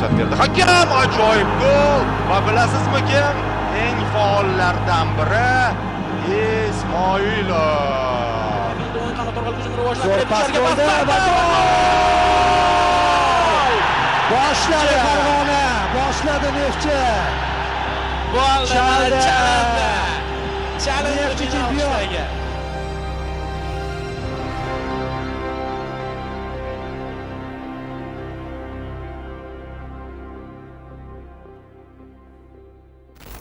ruxsat berdi hakam. Ajoyib gol. Va bilasizmi kim? Eng faollardan biri Ismoilov. Zo'r pas bo'ldi va boshladi Farg'ona, boshladi Neftchi. Chaldi. Neftchi chempion.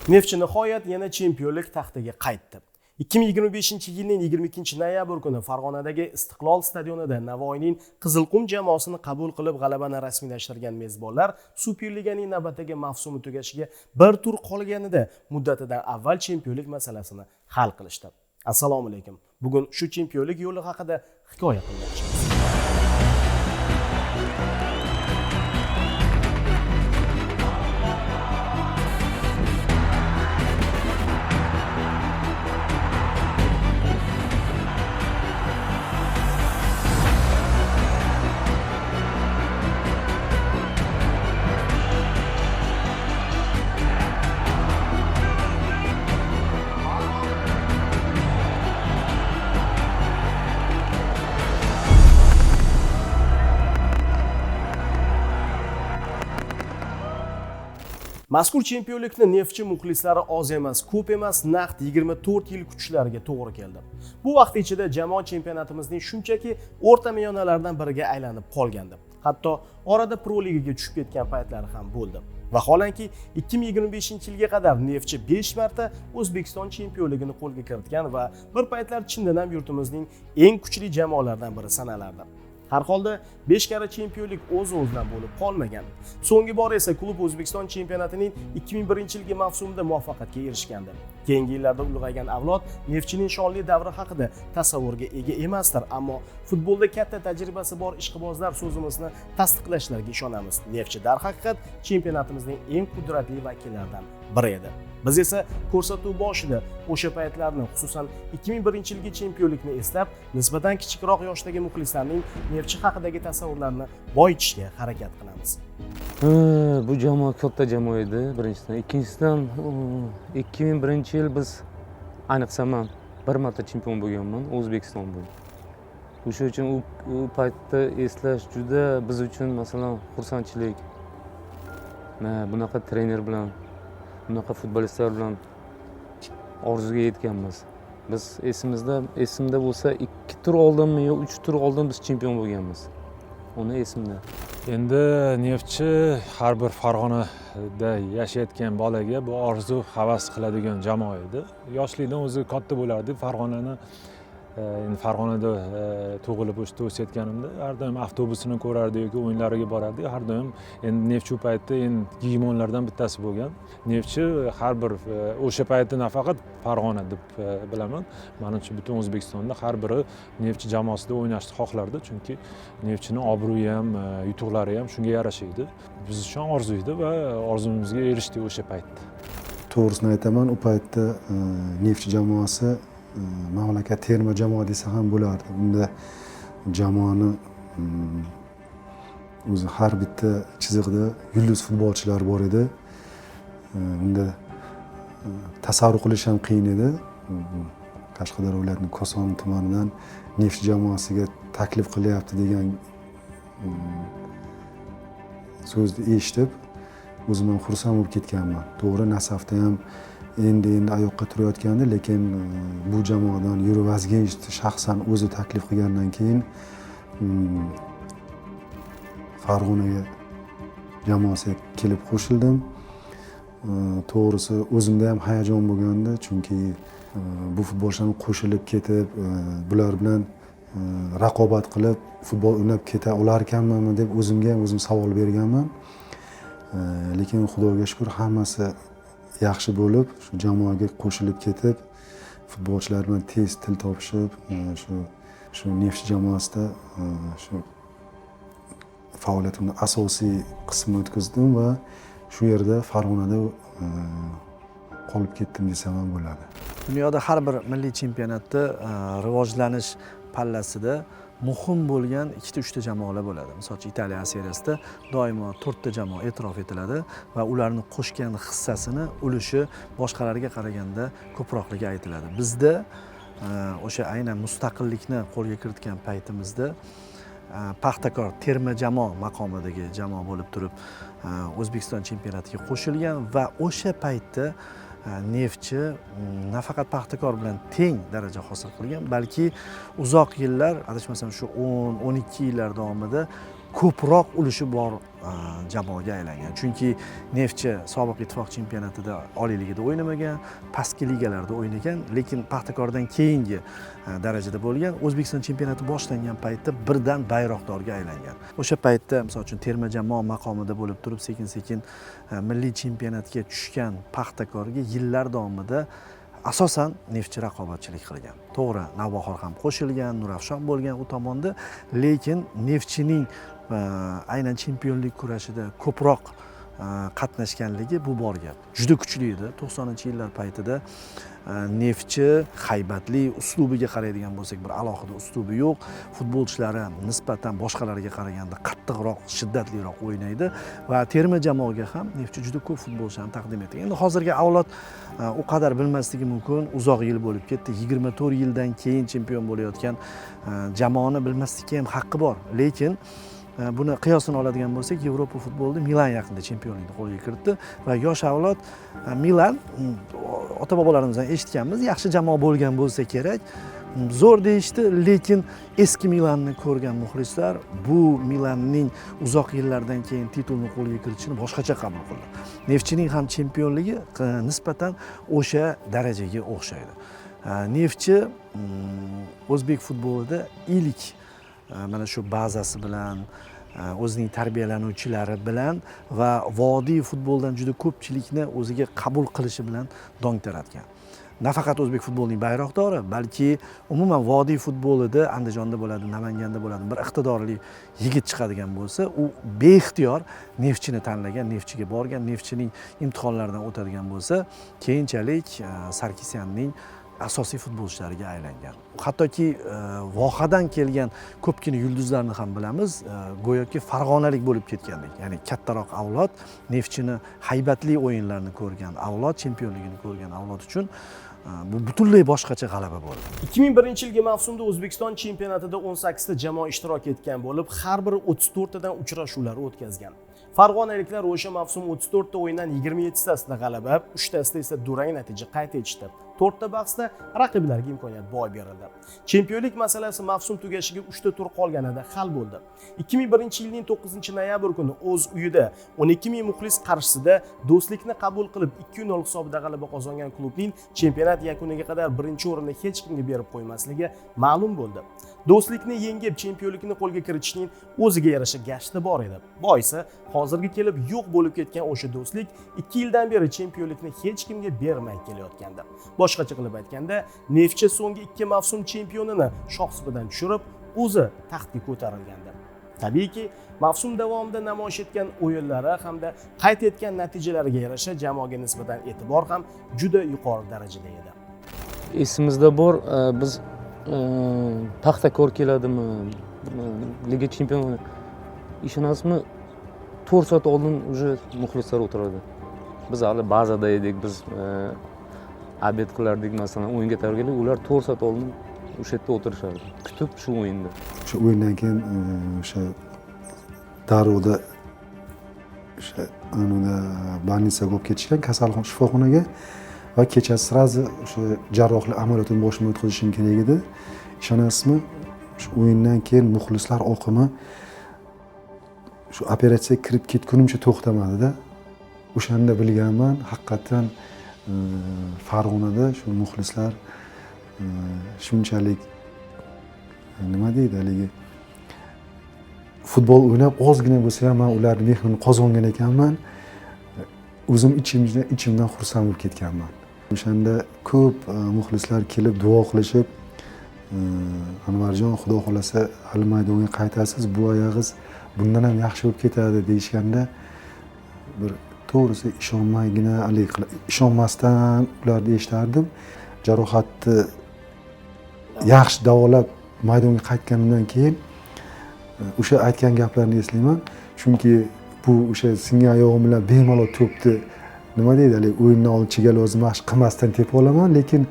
Neftchi nihoyat yana chempionlik taxtiga qaytdi. 2025-yilning 22-noyabr kuni Farg'onadagi Istiqlol stadionida Navoiyning Qizilqum jamoasini qabul qilib g'alabani rasmiylashtirgan mezbonlar Superliganing navbatdagi mavsumi tugashiga bir tur qolganida muddatidan avval chempionlik masalasini hal qilishdi. Assalomu alaykum. Bugun shu chempionlik yo'li haqida hikoya qilmoqchimiz. Mazkur chempionlikni Neftchi muxlislari oz emas, ko'p emas, naqd 24 yil kutishlariga to'g'ri keldi. Bu vaqt ichida jamoa chempionatimizning shunchaki o'rta meyonalardan biriga aylanib qolgandi. Hatto orada Pro Ligaga tushib ketgan paytlari ham bo'ldi. Vaholanki 2025-yilga qadar Neftchi 5 marta O'zbekiston chempionligini qo'lga kiritgan va bir paytlar chindan ham yurtimizning eng kuchli jamoalaridan biri sanalardi. Har holda 5 karra chempionlik o'z-o'zidan bo'lib qolmagan. So'nggi bor esa klub O'zbekiston chempionatining 2001-yilgi mavsumida muvaffaqiyatga erishgandi. Keyingi yillarda ulg'aygan avlod Neftchining shonli davri haqida tasavvurga ega emasdir, ammo futbolda katta tajribasi bor ishqibozlar so'zimizni tasdiqlashlariga ishonamiz. Neftchi darhaqiqat chempionatimizning eng qudratli vakillaridan biri edi. Biz esa ko'rsatuv boshida o'sha paytlarni, xususan 2001-yilgi chempionlikni eslab, nisbatan kichikroq yoshdagi muxlislarning Neftchi haqidagi tasavvurlarini boyitishga harakat qilamiz. Bu jamoa katta jamoa edi, birinchidan. Ikkinchidan 2001-yil biz, ayniqsa men bir marta chempion bo'lganman, O'zbekiston bo'yicha. O'sha uchun u paytda eslash juda biz uchun masalan xursandchilik. Bunaqa trener bilan, bunaqa futbolistlar bilan orzuga yetganmiz. Biz esimda bo'lsa 2 tur oldinmi yo 3 tur oldin biz chempion bo'lganmiz. Uni esimda. Endi Neftchi har bir Farg'onada yashayotgan bolaga bu orzu, havas qiladigan jamoa edi. Yoshlikdan o'zi katta bo'lardi. Farg'onada tug'ilib o'sayotganimda har doim avtobusini ko'rardi yoki o'yinlariga borardi. Har doim endi Neftchi paytda gegemonlardan bittasi bo'lgan. Neftchi har bir o'sha paytda nafaqat Farg'ona deb bilaman. Menimcha butun O'zbekistonda har biri Neftchi jamoasida o'ynashni xohlardi, chunki Neftchining obro'yi ham, yutuqlari ham shunga yarasha edi. Biz uchun orzu edi va orzumizga erishdik o'sha paytda. To'g'risini aytaman, u paytda Neftchi jamoasi mamlakat terma jamoa desa ham bo'lardi. Bunda jamoani o'zi har bitta chiziqda yulduz futbolchilar bor edi. Unda tasavvur qilish ham qiyin edi. Qashqadaryo viloyatining Koson tumanidan Neftchi jamoasiga taklif qilyapti degan so'zni eshitib, o'zim ham xursand bo'lib ketganman. To'g'ri, Nasafda ham endi oyoqqa turayotgandi, lekin bu jamoadan Yuri Vazgenich shaxsan o'zi taklif qilgandan keyin Farg'onaga jamoasiga kelib qo'shildim. To'g'risi o'zimda ham hayajon bo'lgandi, chunki bu futbolchilar qo'shilib ketib, bular bilan raqobat qilib futbol o'ynab keta olarkanmanmi deb o'zimga ham o'zim savol berganman. Lekin Xudoga shukr, hammasi yaxshi bo'lib, shu jamoaga qo'shilib ketib, futbolchilar bilan tez til topishib, shu Neftchi jamoasida shu faoliyatimni asosiy qismini o'tkazdim va shu yerda Farg'onada qolib ketdim desam ham bo'ladi. Dunyoda har bir milliy chempionatda rivojlanish pallasida muhim bo'lgan 2-3 jamoalar bo'ladi. Misol uchun Italiya seriyasida doimo 4 ta jamoa e'tirof etiladi va ularni qo'shgan hissasini ulushi boshqalarga qaraganda ko'proqligi aytiladi. Bizda o'sha aynan mustaqillikni qo'lga kiritgan paytimizda Paxtakor terma jamoa maqomidagi jamoa bo'lib turib O'zbekiston chempionatiga qo'shilgan va o'sha paytda Neftchi nafaqat Paxtakor bilan teng daraja hosil qilgan, balki uzoq yillar, adashmasam shu 10-12 yillar davomida ko'proq ulushi bor jamoaga aylangan. Chunki Neftchi sobiq ittifoq chempionatida Oliy ligada o'ynamagan, pastki ligalarda o'ynagan, lekin Paxtakordan keyingi darajada bo'lgan. O'zbekiston chempionati boshlangan paytda birdan bayroqdorga aylangan. O'sha paytda, misol uchun, terma jamoa maqomida bo'lib turib, sekin-sekin milliy chempionatga tushgan Paxtakorga yillar davomida asosan Neftchi raqobatchilik qilgan. To'g'ri, Navbahor ham qo'shilgan, Nurafshon bo'lgan u tomonda, lekin Neftchining aynan chempionlik kurashida ko'proq qatnashganligi bu bor gap. Juda kuchli edi. 90-yillar paytida Neftchi haybatli, uslubiga qaraydigan bo'lsak, bir alohida uslubi yo'q. Futbolchilari nisbatan boshqalarga qaraganda qattiqroq, shiddatliroq o'ynaydi va terma jamoaga ham Neftchi juda ko'p futbolchilarni taqdim etgan. Endi hozirgi avlod u qadar bilmasligi mumkin, uzoq yil bo'lib ketdi. 24 yildan keyin chempion bo'layotgan jamoani bilmaslikka ham haqqi bor. Lekin buni qiyosini oladigan bo'lsak, Yevropa futbolida Milan yaqinda chempionlikni qo'lga kiritdi va yosh avlod Milan ota-bobolarimizdan eshitganmiz, yaxshi jamoa bo'lgan bo'lsa kerak, zo'r deyishdi, lekin eski Milanni ko'rgan muxlislar bu Milanning uzoq yillardan keyin titulni qo'lga kiritishini boshqacha qabul qildi. Neftchining ham chempionligi nisbatan o'sha darajaga o'xshaydi. Neftchi o'zbek futbolida ilk mana shu bazasi bilan, o'zining tarbiyalanuvchilari bilan va vodiy futboldan juda ko'pchilikni o'ziga qabul qilishi bilan dong taratgan. Nafaqat o'zbek futbolining bayroqdori, balki umuman vodiy futbolida Andijonda bo'ladi, Namanganda bo'ladi, bir iqtidorli yigit chiqadigan bo'lsa, u beixtiyor Neftchini tanlagan, Neftchiga borgan, Neftchining imtihonlaridan o'tadigan bo'lsa, keyinchalik Sarkisyanning asosiy futbolchilariga aylangan. Hattoki vohadan kelgan ko'pgina yulduzlarni ham bilamiz, go'yoki farg'onalik bo'lib ketgandek. Ya'ni kattaroq avlod, Neftchini haybatli o'yinlarni ko'rgan avlod, chempionligini ko'rgan avlod uchun bu butunlay boshqacha g'alaba bo'ldi. 2001-yilgi mavsumda O'zbekiston chempionatida 18 ta jamoa ishtirok etgan bo'lib, har biri 34 tadan uchrashuvlar o'tkazgan. Farg'onaliklar o'sha mavsum 34 ta o'yindan 27 tasida g'alaba, 3 tasida esa durang natija qayd etishdi. 4 ta bahsda raqiblarga imkoniyat boy berildi. Chempionlik masalasi mavsum tugashiga 3 ta tur qolganida hal bo'ldi. 2001-yilning 9-noyabr kuni o'z uyida 12 ming muxlis qarshisida do'stlikni qabul qilib 2-0 hisobida g'alaba qozongan klubning chempionat yakuniga qadar birinchi o'rinni hech kimga berib qo'ymasligi ma'lum bo'ldi. Do'stlikni yengib chempionlikni qo'lga kiritishning o'ziga yarasha gashti bor edi. Boisi hozirga kelib yo'q bo'lib ketgan o'sha do'stlik 2 yildan beri chempionlikni hech kimga bermay kelayotgandi. Boshqacha qilib aytganda, Neftchi so'nggi 2 mavsum chempionini shohsupadan tushirib, o'zi taxtga ko'tarilgandi. Tabiiyki, mavsum davomida namoyish etgan o'yinlari hamda qayd etgan natijalariga yarasha jamoaga nisbatan e'tibor ham juda yuqori darajada edi. Esimizda bor, biz Paxtakor keladimi, Liga chempioni ishonasizmi, 4 soat oldin уже muxlislar o'tiradi. Biz hali bazada edik, biz obed qilardik, masalan, o'yinga tayyorgarlik, ular 4 soat oldin o'sha yerda o'tirishardi, kutib shu o'yinda. O'sha o'yindan keyin o'sha Daroda o'sha anunda больницаga olib ketishgan, kasalxona shifoxonaga va kechasi sразу o'sha jarrohlik amaliyotini boshimdan o'tkazishim kerak edi. Ishonasizmi, shu o'yindan keyin muxlislar oqimi shu operatsiyaga kirib ketgunimcha to'xtamadi-da. O'shanda bilganman, haqiqatan Farg'onada shu muxlislar shunchalik nima deydi, haligi futbol o'ynab ozgina bo'lsa ham men ularning mehrini qozongan ekanman. O'zim ichimdan xursand bo'lib ketganman. O'shanda ko'p muxlislar kelib duo qilishib, Anvarjon, xudo xolasa hali maydonga qaytasiz, bu oyog'ingiz bundan ham yaxshi bo'lib ketadi deyishganda, bir to'g'risi ishonmasdan ularni eshitardim. Jarohatni yaxshi davolab maydonga qaytganimdan keyin o'sha aytgan gaplarni eslayman. Chunki bu o'sha singan oyog'im bilan bemalol to'pni nima deydi, haligi o'yinni oldichiga o'zim mashq qilmasdan tepib olaman, lekin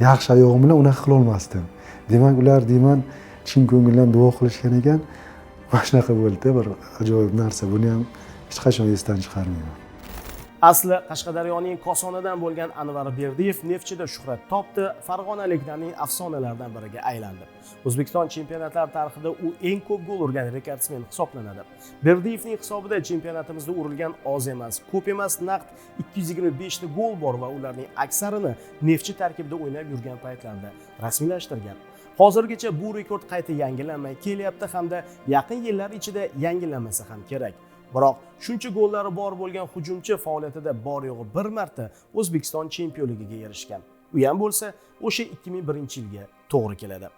yaxshi oyog'im bilan unaqa qila olmasdim. Demak, ular deyman chin ko'ngildan duo qilishgan ekan. Mana shunaqa bo'ldi, bir ajoyib narsa. Buni ham hech qachon esdan chiqarmayman. Asli Qashqadaryoning Kosonidan bo'lgan Anvar Berdiyev Neftchida shuhrat topdi, farg'onaliklarning afsonalaridan biriga aylandi. O'zbekiston chempionatlari tarixida u eng ko'p gol urgan rekordsmen hisoblanadi. Berdiyevning hisobida chempionatimizda urilgan oz emas, ko'p emas, naqd 225 ta gol bor va ularning aksarini Neftchi tarkibida o'ynab yurgan paytlarda rasmiylashtirgan. Hozirgacha bu rekord qayta yangilanmay kelyapti hamda yaqin yillar ichida yangilanmasa ham kerak. Biroq shuncha gollari bor bo'lgan hujumchi faoliyatida bor yo'g'i bir marta O'zbekiston chempionligiga erishgan. U ham bo'lsa o'sha 2001-yilga to'g'ri keladi.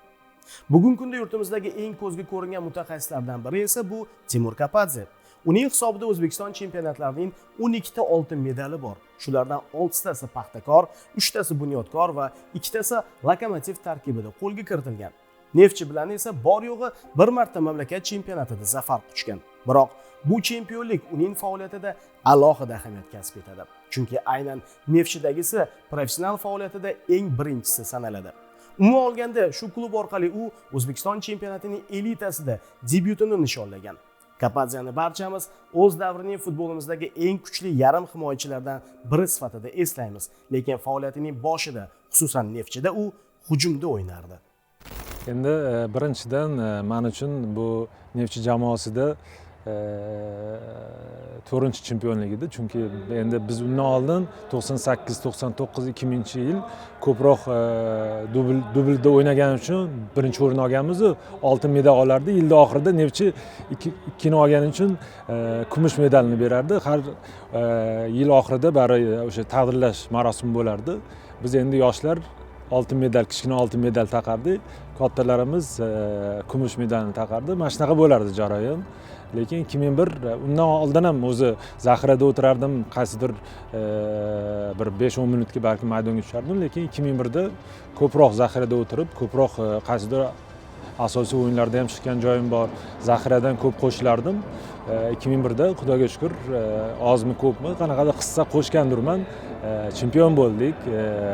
Bugungi kunda yurtimizdagi eng ko'zga ko'ringan mutaxassislardan biri esa bu Timur Kapadze. Uning hisobida O'zbekiston chempionatlarining 12 ta oltin medali bor. Shulardan 6 tasi Paxtakor, 3 tasi Bunyodkor va 2 tasi Lokomotiv tarkibida qo'lga kiritilgan. Neftchi bilan esa bor yo'g'i bir marta mamlakat chempionatida zafar quchgan. Biroq bu chempionlik uning faoliyatida alohida ahamiyat kasb etadi. Chunki aynan Neftchidagisi professional faoliyatida eng birinchisi sanaladi. Umuman olganda shu klub orqali u O'zbekiston chempionatining elitasida debyutini nishonlagan. Kapadzeni barchamiz o'z davrining futbolimizdagi eng kuchli yarim himoyachilardan biri sifatida eslaymiz, lekin faoliyatining boshida, xususan Neftchida u hujumda o'ynardi. Endi birinchidan men uchun bu Neftchi jamoasida 4-chi chempionlik edi. Chunki endi biz undan oldin 98, 99, 2000-yil ko'proq dublda o'ynagan uchun birinchi o'rin olganmiz, oltin medal olardi. Yilning oxirida Neftchi ikkini olgani uchun kumush medalni berardi. Har yil oxirida bari o'sha taqdirlash marosimi bo'lardi. Biz endi yoshlar oltin medal, kichkina oltin medal taqardik. Kattalarimiz kumush medalni taqardi. Mana shunaqa bo'lardi jarayon. Lekin 2001 undan oldin ham o'zi zaxirada o'tirardim, qaysidir bir 5-10 minutga balki maydonga tushardim, lekin 2001da ko'proq zaxirada o'tirib, ko'proq qaysidir asosiy o'yinlarda ham chiqqan joyim bor. Zaxiradan ko'p qo'shilardim. 2001da xudoga shukr, ozmi ko'pmi qanaqadir hissa qo'shgandirman. Chempion bo'ldik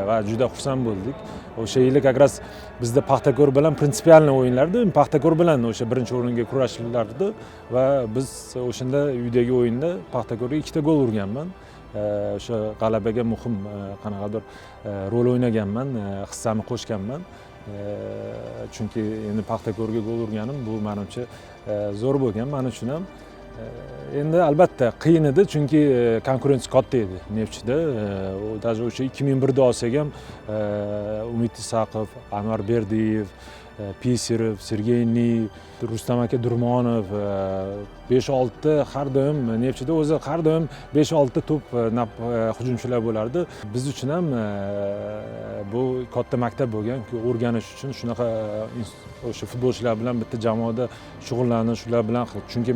va juda xursand bo'ldik. O'sha yili как bizda Paxtakor bilan prinsipialniy o'yinlarda, Paxtakor bilan o'sha birinchi o'ringa kurashlardi va biz o'shanda uydagi o'yinda Paxtakorga 2 ta gol urganman. O'sha g'alabaga muhim qanaqadir rol o'ynaganman, hissani qo'shganman. Chunki endi Paxtakorga gol urganim bu menimcha zo'r bo'lgan men uchun ham. Endi albatta qiyin edi, chunki konkurensiya katta edi Neftchida. Даже o'sha 2001da olsak ham Umid Isaqov, Anvar Berdiyev, Piserov, Sergey Ni, Rustam aka Durmonov 5-6 har doim Neftchida o'zi har doim 5-6 to'p hujumchilar bo'lardi. Biz uchun ham bu katta maktab bo'lgan-ku, o'rganish uchun shunaqa o'sha futbolchilar bilan bitta jamoada shug'ullanish, ular bilan, chunki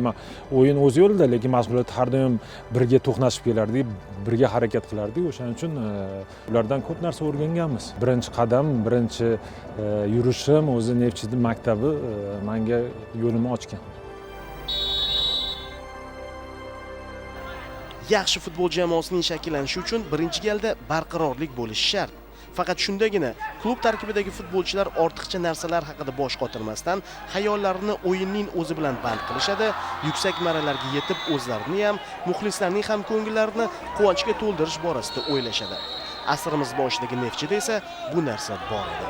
o'yin o'z yo'lida, lekin mashg'ulot har doim birga to'qnashib kelardik, birga harakat qilardik. O'shaning uchun ulardan ko'p narsa o'rganganmiz. Birinchi qadam, birinchi yurishim o'zi Neftchida maktabi menga yo'limni ochgan. Yaxshi futbol jamoasining shakllanishi uchun birinchi galda barqarorlik bo'lishi shart. Faqat shundagina klub tarkibidagi futbolchilar ortiqcha narsalar haqida bosh qotirmasdan xayollarini o'yinning o'zi bilan band qilishadi, yuksak marralarga yetib o'zlarini ham, muxlislarning ham ko'ngillarini quvonchga to'ldirish borasida o'ylashadi. Asrimiz boshidagi Neftchida esa bu narsa bor edi.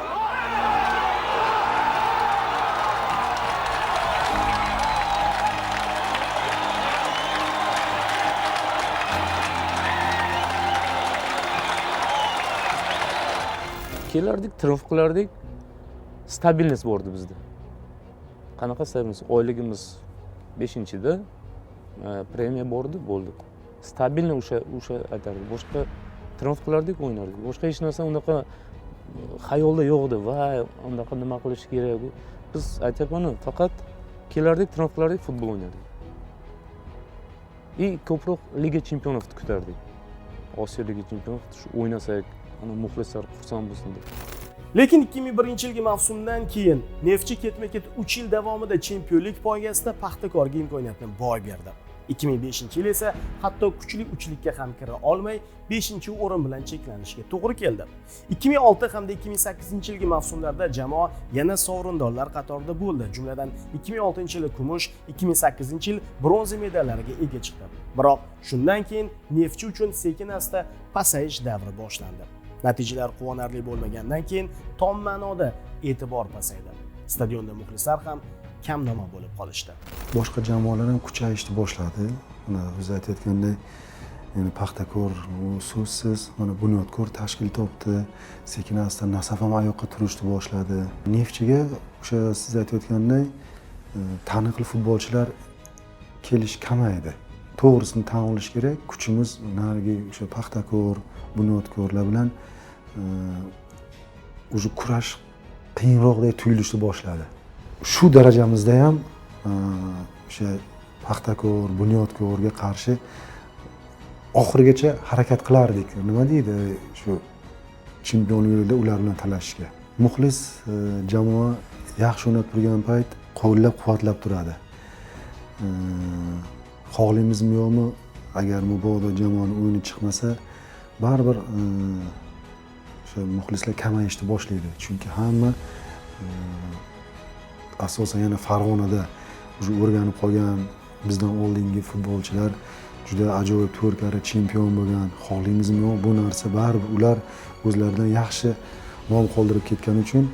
Kelardik, triumf qilardik. Stabilnost bordi bizda. Qanaqa stabilnost? Oyligimiz 5-da, premiya bordi, bo'ldi. Stabilni o'sha aytardik. Boshqa triumf qilardik, o'ynardik. Boshqa hech narsa unaqa xayolda yo'q edi. Va unaqa nima qilish kerak? Biz aytayapman, faqat kelardik, triumf qilardik, futbol o'ynardik. Ko'proq Liga chempionatini kutardik. Osiyo Liga chempionati o'ynasak, ana muxlislar xursand bo'lsin deb. Lekin 2001-yilgi mavsumdan keyin Neftchi ketma-ket 3 yil davomida chempionlik poygasida Paxtakorga imkoniyatni boy berdi. 2005-yil esa hatto kuchli uchlikka ham kira olmay 5-o'rin bilan cheklanishga to'g'ri keldi. 2006 hamda 2008-yilgi mavsumlarda jamoa yana sovrindorlar qatorida bo'ldi. Jumladan 2006-yil kumush, 2008-yil bronza medallariga ega chiqdi. Biroq shundan keyin Neftchi uchun sekin-asta pasayish davri boshlandi. Natijalar quvonarli bo'lmagandan keyin tom ma'noda e'tibor pasaydi. Stadionda muxlislar ham kamnamo bo'lib qolishdi. Boshqa jamoalar ham kuchayishni boshladi. Mana biz aytayotgandek, yani Paxtakor so'zsiz mana bunyodkor tashkil topdi. Sekin-asta Nasaf ham oyoqqa turishni boshladi. Neftchiga o'sha siz aytayotgandek taniqli futbolchilar kelish kamaydi. To'g'risini tan olish kerak. Kuchimiz narigi o'sha Paxtakor, bunyodkorlar bilan o'sha kurash qiyinroqdek tuyulishni boshladi. Shu darajamizda ham o'sha Paxtakor, bunyodkorga qarshi oxirigacha harakat qilardik. Nima deydi? Shu chempionlik yo'lida ular bilan talashishga. Muxlis jamoa yaxshi o'ynab turgan payt qo'llab-quvvatlab turadi. Xohlaymizmi yo'qmi, agar mabodo jamoaning o'yini chiqmasa, baribir o'sha muxlislar kamayishni boshlaydi. Chunki hamma asosan yana Farg'onada o'sha o'rganib qolgan bizdan oldingi futbolchilar juda ajoyib 4 karra chempion bo'lgan. Xohlaymizmi yo'q, bu narsa baribir ular o'zlaridan yaxshi nom qoldirib ketgani uchun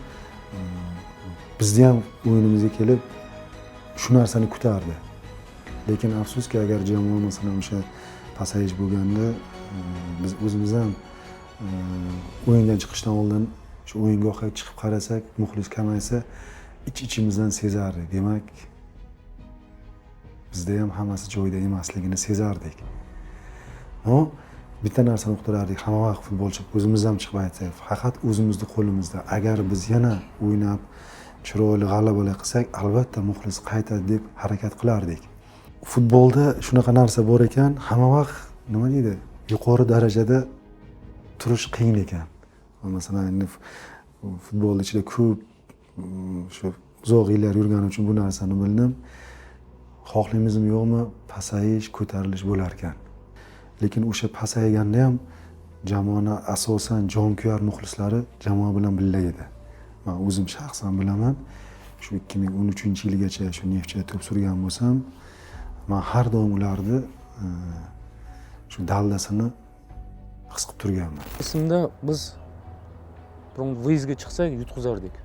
bizni ham o'yinimizga kelib shu narsani kutardi. Lekin afsuski, agar jamoa masalan o'sha pasayish bo'lganda biz o'zimiz ham o'yindan chiqishdan oldin shu o'yingohga chiqib qarasak, muxlis kamaysa, ichimizdan sezardik. Demak, bizda ham hammasi joyida emasligini sezardik. Ammo bitta narsani uqtirardik, hamma vaqt futbolchi o'zimiz ham chiqib aytsak, faqat o'zimizning qo'limizda. Agar biz yana o'ynab chiroyli g'alabalar qilsak, albatta muxlis qaytadi deb harakat qilardik. Futbolda shunaqa narsa bor ekan, hamma vaqt nima deydi, yuqori darajada turish qiyin ekan. Masalan, endi futbolda ichida ko'p shu uzoq yillar yurganim uchun bu narsani bildim. Xohlaymizmi yo'qmi, pasayish, ko'tarilish bo'lar ekan. Lekin o'sha pasayganda ham jamoani asosan jonkuyar muxlislari jamoa bilan birga edi. Men o'zim shaxsan bilaman, shu 2013-yilgacha shu Neftchida to'p surgan bo'lsam, men har doim ularni shu daldasini his qilib turganman. Esimda biz vyuzdga chiqsak yutqizardik.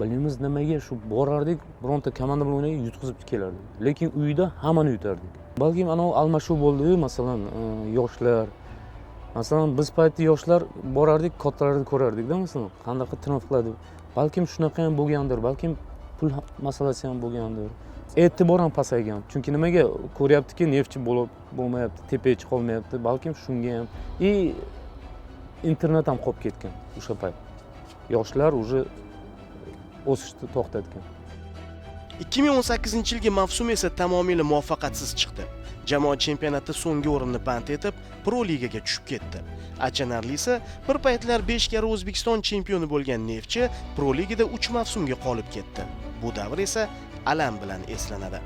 Bilamiz nimaga shu borardik, bironta komanda bilan o'ynayib yutqizib kelardik. Lekin uyda hammani yutardik. Balki ana almashuv bo'ldi, masalan, yoshlar. Masalan, biz paytda yoshlar borardik, kattalarni ko'rardik-da, masalan, qanday triumf qiladi. Balkim shunaqa ham bo'lgandir, balkim pul masalasi ham bo'lgandir. E'tibor ham pasaygan. Chunki nimaga ko'ryaptiki, Neftchi bo'lmayapti, tepaga chiqa olmayapti. Balkim shunga ham internet ham qolib ketgan o'sha payt. Yoshlar уже o'sishni to'xtatgan. 2018-yilgi mavsum esa tamomila muvaffaqiyatsiz chiqdi. Jamoa chempionatda so'nggi o'rinni band etib, Pro Ligaga tushib ketdi. Achinarlisi, bir paytlar 5 karra O'zbekiston chempioni bo'lgan Neftchi Pro Ligada 3 mavsumga qolib ketdi. Bu davr esa alam bilan eslanadi.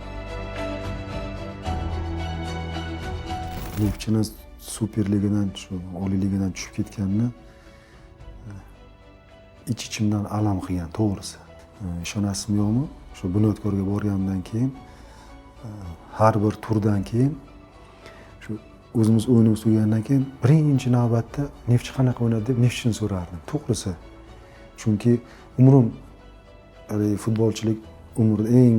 Neftchini Super Ligadan, shu Oliy Ligadan tushib ketganini ichimdan alam qilgan, to'g'risi. Ishonasizmi yo'qmi? Shu bunyodkorga borgandan keyin har bir turdan keyin shu o'zimiz o'yinimiz tugagandan keyin birinchi navbatda Neftchi qanaqa o'ynadi deb Neftchini so'rardim, to'g'risi. Chunki umrim futbolchilik umrida eng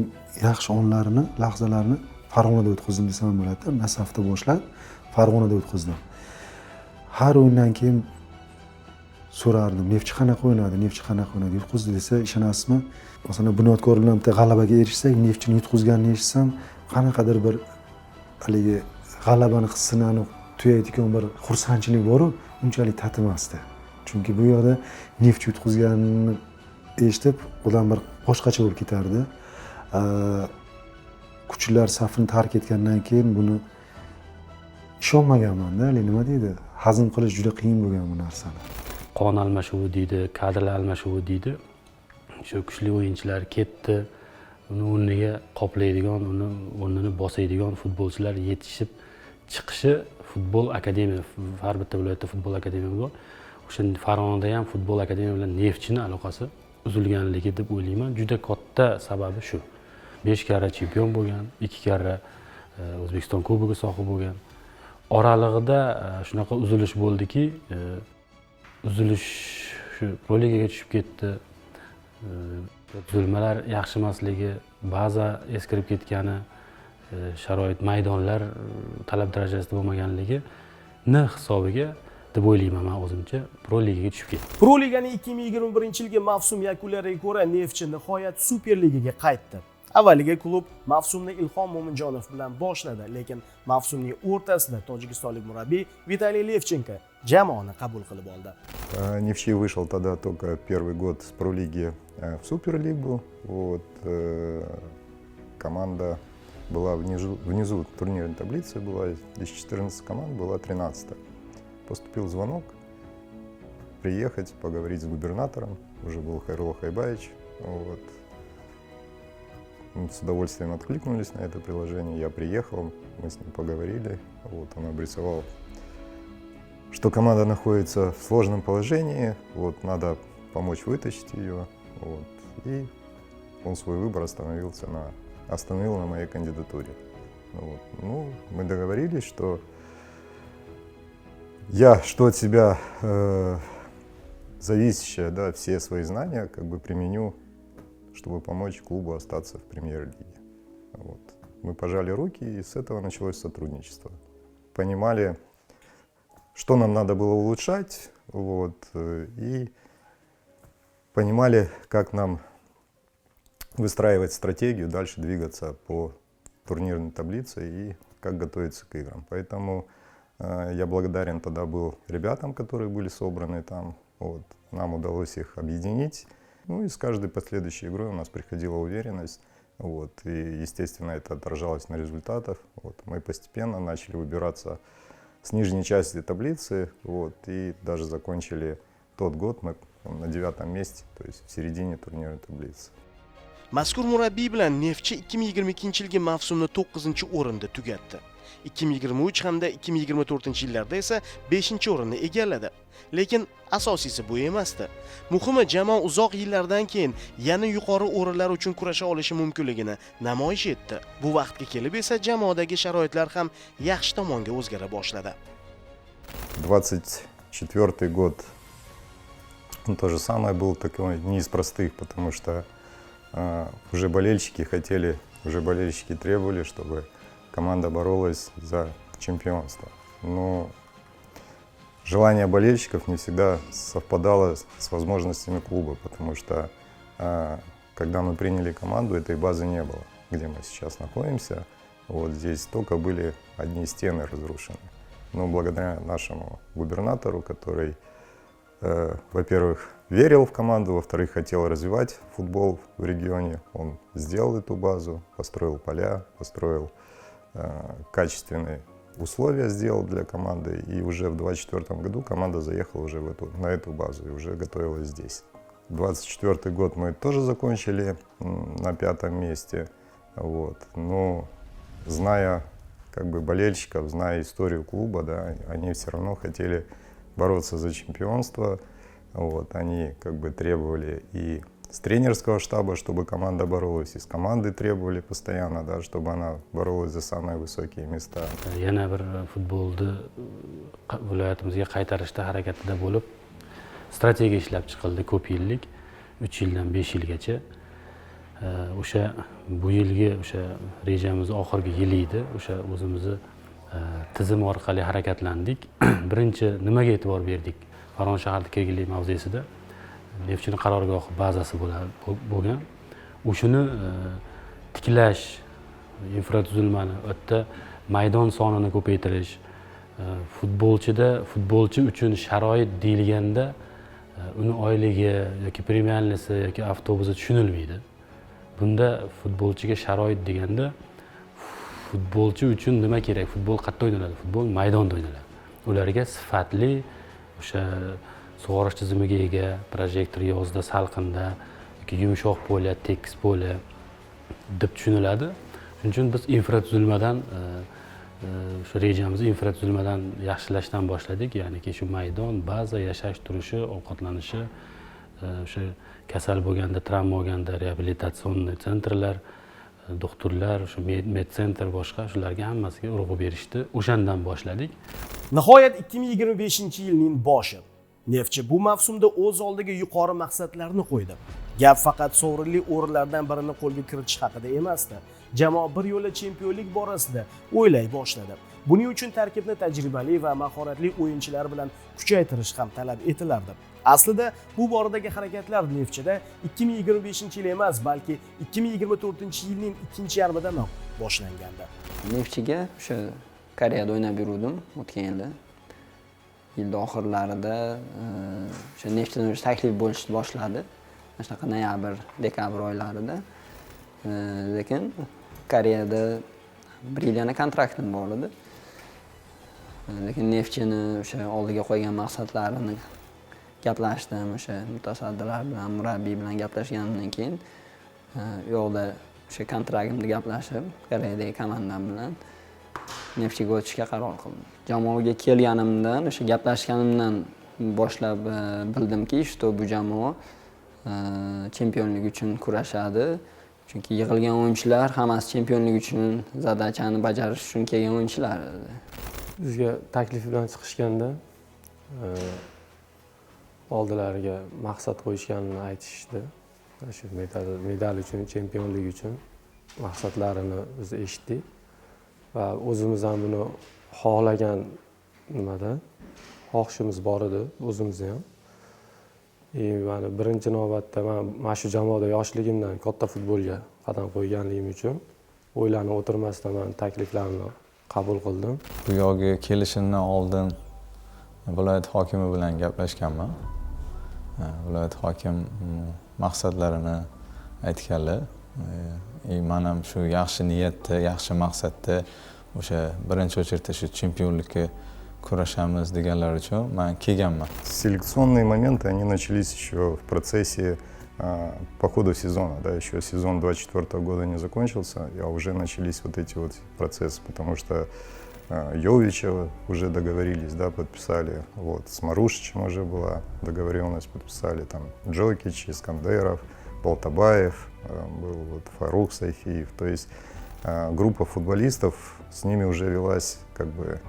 yaxshi onlarini, lahzalarini Farg'onada o'tkazdim desam bo'ladi. Nasafda boshlab Farg'onada o'tkazdim. Har o'yindan keyin so'rardim, Neftchi qanaqa o'ynadi, Neftchi qanaqa o'ynadi, yutqizdi desa ishonasizmi? Masalan, bunyodkor bilan bitta g'alabaga erishsak, Neftchini yutqizganini eshitsam, qanaqadir bir haligi g'alabani hissini aniq tuyaydigan bir xursandchilik bor-ku, unchalik tatimasdi. Chunki bu yoqda Neftchi yutqizganini eshitib, odam bir boshqacha bo'lib ketardi. Kuchlar safini tark etgandan keyin buni ishonmaganman-da, nima deydi? Hazm qilish juda qiyin bo'lgan bu narsani. qon almashuvi deydi, kadrlar almashuvi deydi. Shu kuchli o'yinchilar ketdi. Uni o'rniga qoplaydigan, uni o'rnini bosadigan futbolchilar yetishib chiqishi futbol akademiya, har bitta viloyatda futbol akademiya bor. O'sha Farg'onada ham futbol akademiya bilan Neftchini aloqasi uzilganligi deb o'ylayman. Juda katta sababi shu. 5 karra chempion bo'lgan, 2 karra O'zbekiston kubogi sohibi bo'lgan. Oralig'ida shunaqa uzilish bo'ldiki, uzilish shu Pro Ligaga tushib ketdi. Tuzilmalar yaxshi emasligi, baza eskirib ketgani, sharoit, maydonlar talab darajasida bo'lmaganligi hisobiga deb o'ylayman men o'zimcha Pro Ligaga tushib ketdi. Pro Liganing 2021-yilgi mavsum yakunlariga ko'ra Neftchi nihoyat Super Ligaga qaytdi. Avvaliga klub mavsumni Ilhom Mo'minjonov bilan boshladi, lekin mavsumning o'rtasida tojikistonlik murabbiy Vitaliy Levchenko jamoani qabul qilib oldi. Невчи вышел тогда только первый год с Пролиги в Суперлигу. Вот, команда была внизу турнирной таблицы, была из 14 команд, была 13-я. Поступил звонок приехать, поговорить с губернатором, уже был Хайрулла Хайбаевич. Вот. Мы с удовольствием откликнулись на это приложение, я приехал, мы с ним поговорили, вот, он обрисовал, что команда находится в сложном положении, вот, надо помочь вытащить ее, вот, и он свой выбор остановил на моей кандидатуре. Вот. Ну, мы договорились, что я, что от себя зависящее, да, все свои знания как бы применю, чтобы помочь клубу остаться в премьер-лиге. Вот. Мы пожали руки, и с этого началось сотрудничество. Понимали, что нам надо было улучшать, вот, и понимали, как нам выстраивать стратегию, дальше двигаться по турнирной таблице и как готовиться к играм. Поэтому я благодарен тогда был ребятам, которые были собраны там. Вот. Нам удалось их объединить. Ну и с каждой последующей игрой у нас приходила уверенность. Вот. И, естественно, это отражалось на результатах. Вот. Мы постепенно начали выбираться с нижней части таблицы. Вот. И даже закончили тот год мы на 9-м месте, то есть в середине турнирной таблицы. Mazkur murabbiy bilan Neftchi 2022-yilgi mavsumni 9-o'rinda tugatdi. 2023 hamda 2024-yillarda esa 5-o'rinni egalladi. Lekin asosiysi bu emasdi. Muhimi jamoa uzoq yillardan keyin yana yuqori o'rinlar uchun kurasha olishi mumkinligini namoyish etdi. Bu vaqtga kelib esa jamoadagi sharoitlar ham yaxshi tomonga o'zgara boshladi. 24-й год он тоже самое был такой не из простых, потому что уже болельщики хотели, уже болельщики требовали, чтобы команда боролась за чемпионство. Но желание болельщиков не всегда совпадало с возможностями клуба, потому что когда мы приняли команду, этой базы не было, где мы сейчас находимся. Вот здесь только были одни стены разрушены. Но благодаря нашему губернатору, который, во-первых, верил в команду, во-вторых, хотел развивать футбол в регионе. Он сделал эту базу, построил поля, построил качественные условия, сделал для команды. И уже в 2024 году команда заехала уже на эту базу и уже готовилась здесь. 2024 год мы тоже закончили на 5-м месте. Вот. Но зная как бы болельщиков, зная историю клуба, да, они все равно хотели бороться за чемпионство. Вот, они как бы требовали и с тренерского штаба, чтобы команда боролась, и с команды требовали постоянно, да, чтобы она боролась за самые высокие места. Yana bir futbolni viloyatimizga qaytarishda harakatida bo'lib, strategiya ishlab chiqildi ko'p yillik, 3 yildan 5 yilgacha. O'sha bu yilgi o'sha rejamiz oxirgi yili edi. O'sha o'zimizni tizim orqali harakatlandik. Birinchi nimaga e'tibor berdik? Farg'ona shahar kirgilik mavzesida Neftchini qarorgohi bazasi bo'lgan. O'shuni tiklash, infratuzilmani, u yerda maydon sonini ko'paytirish, futbolchi uchun sharoit deyilganda uni oyligi yoki premyalnisi yoki avtobusi tushunilmaydi. Bunda futbolchiga sharoit deganda futbolchi uchun nima kerak? Futbol qayerda o'ynaladi? Futbol maydonda o'ynaladi. Ularga sifatli o'sha sug'orish tizimiga ega, projektor yozda salqinda yoki yumshoq polya, tekis polya deb tushuniladi. Shuning uchun biz infratuzilmadan shu rejamizni infratuzilmadan yaxshilashdan boshladik. Ya'niki shu maydon, baza, yashash turishi, ovqatlanishi, o'sha kasal bo'lganda, travma olganda reabilitatsion sentrlar, doktorlar, shu med center boshqa shularga hammasiga urg'u berishdi. O'shandan boshladik. Nihoyat 2025-yilning boshi. Neftchi bu mavsumda o'z oldiga yuqori maqsadlarni qo'ydi. Gap faqat sovrinli o'rinlardan birini qo'lga kiritish haqida emasdi. Jamoa bir yo'la chempionlik borasida o'ylay boshladi. Buning uchun tarkibni tajribali va mahoratli o'yinchilar bilan kuchaytirish ham talab etilardi. Aslida bu boradagi harakatlar Neftchida 2025-yil emas, balki 2024-yilning ikkinchi yarmidanoq boshlangandi. Neftchiga o'sha Koreyada o'ynab yurdim o'tgan yilda. Yil oxirlarida o'sha Neftchidan taklif bo'lish boshladi. Mana shunaqa noyabr, dekabr oylarida. Lekin Koreyada 1 yil yana kontraktim bor edi. Lekin Neftchini o'sha oldiga qo'ygan maqsadlarini gaplashdim, o'sha mutasaddilar bilan, murabbiy bilan gaplashganimdan keyin u yoqda o'sha kontraktimni gaplashib, Koreyadagi komandam bilan Neftchiga o'tishga qaror qildim. Jamoaga kelganimdan, o'sha gaplashganimdan boshlab bildimki, что bu jamoa chempionlik uchun kurashadi. Chunki yig'ilgan o'yinchilar hammasi chempionlik uchun zadachani bajarish uchun kelgan o'yinchilar edi. Bizga taklif bilan chiqishganda oldilariga maqsad qo'yishganini aytishdi. Shu medal uchun, chempionlik uchun maqsadlarini biz eshitdik va o'zimiz ham buni xohlagan xohishimiz bor edi o'zimizda ham. Mana birinchi navbatda men shu jamoada yoshligimdan katta futbolga qadam qo'yganligim uchun o'ylanib o'tirmasdan men takliflarni qabul qildim. Bu yoqqa kelishimdan oldin viloyat hokimi bilan gaplashganman. Viloyat hokim maqsadlarini aytganlar. Men ham shu yaxshi niyatda, yaxshi maqsadda o'sha birinchi o'chirda shu chempionlikka kurashamiz deganlar uchun men kelganman. Селекционные моменты, они начались еще в процессе по ходу сезона, да, еще сезон 24 года не закончился, а уже начались вот эти вот процессы, потому что Йовичева уже договорились, да, подписали, вот, с Марушичем уже была договоренность, подписали, там, Джокич, Искандеров, Болтабаев, был вот Фарук Сайфиев, то есть группа футболистов, с ними уже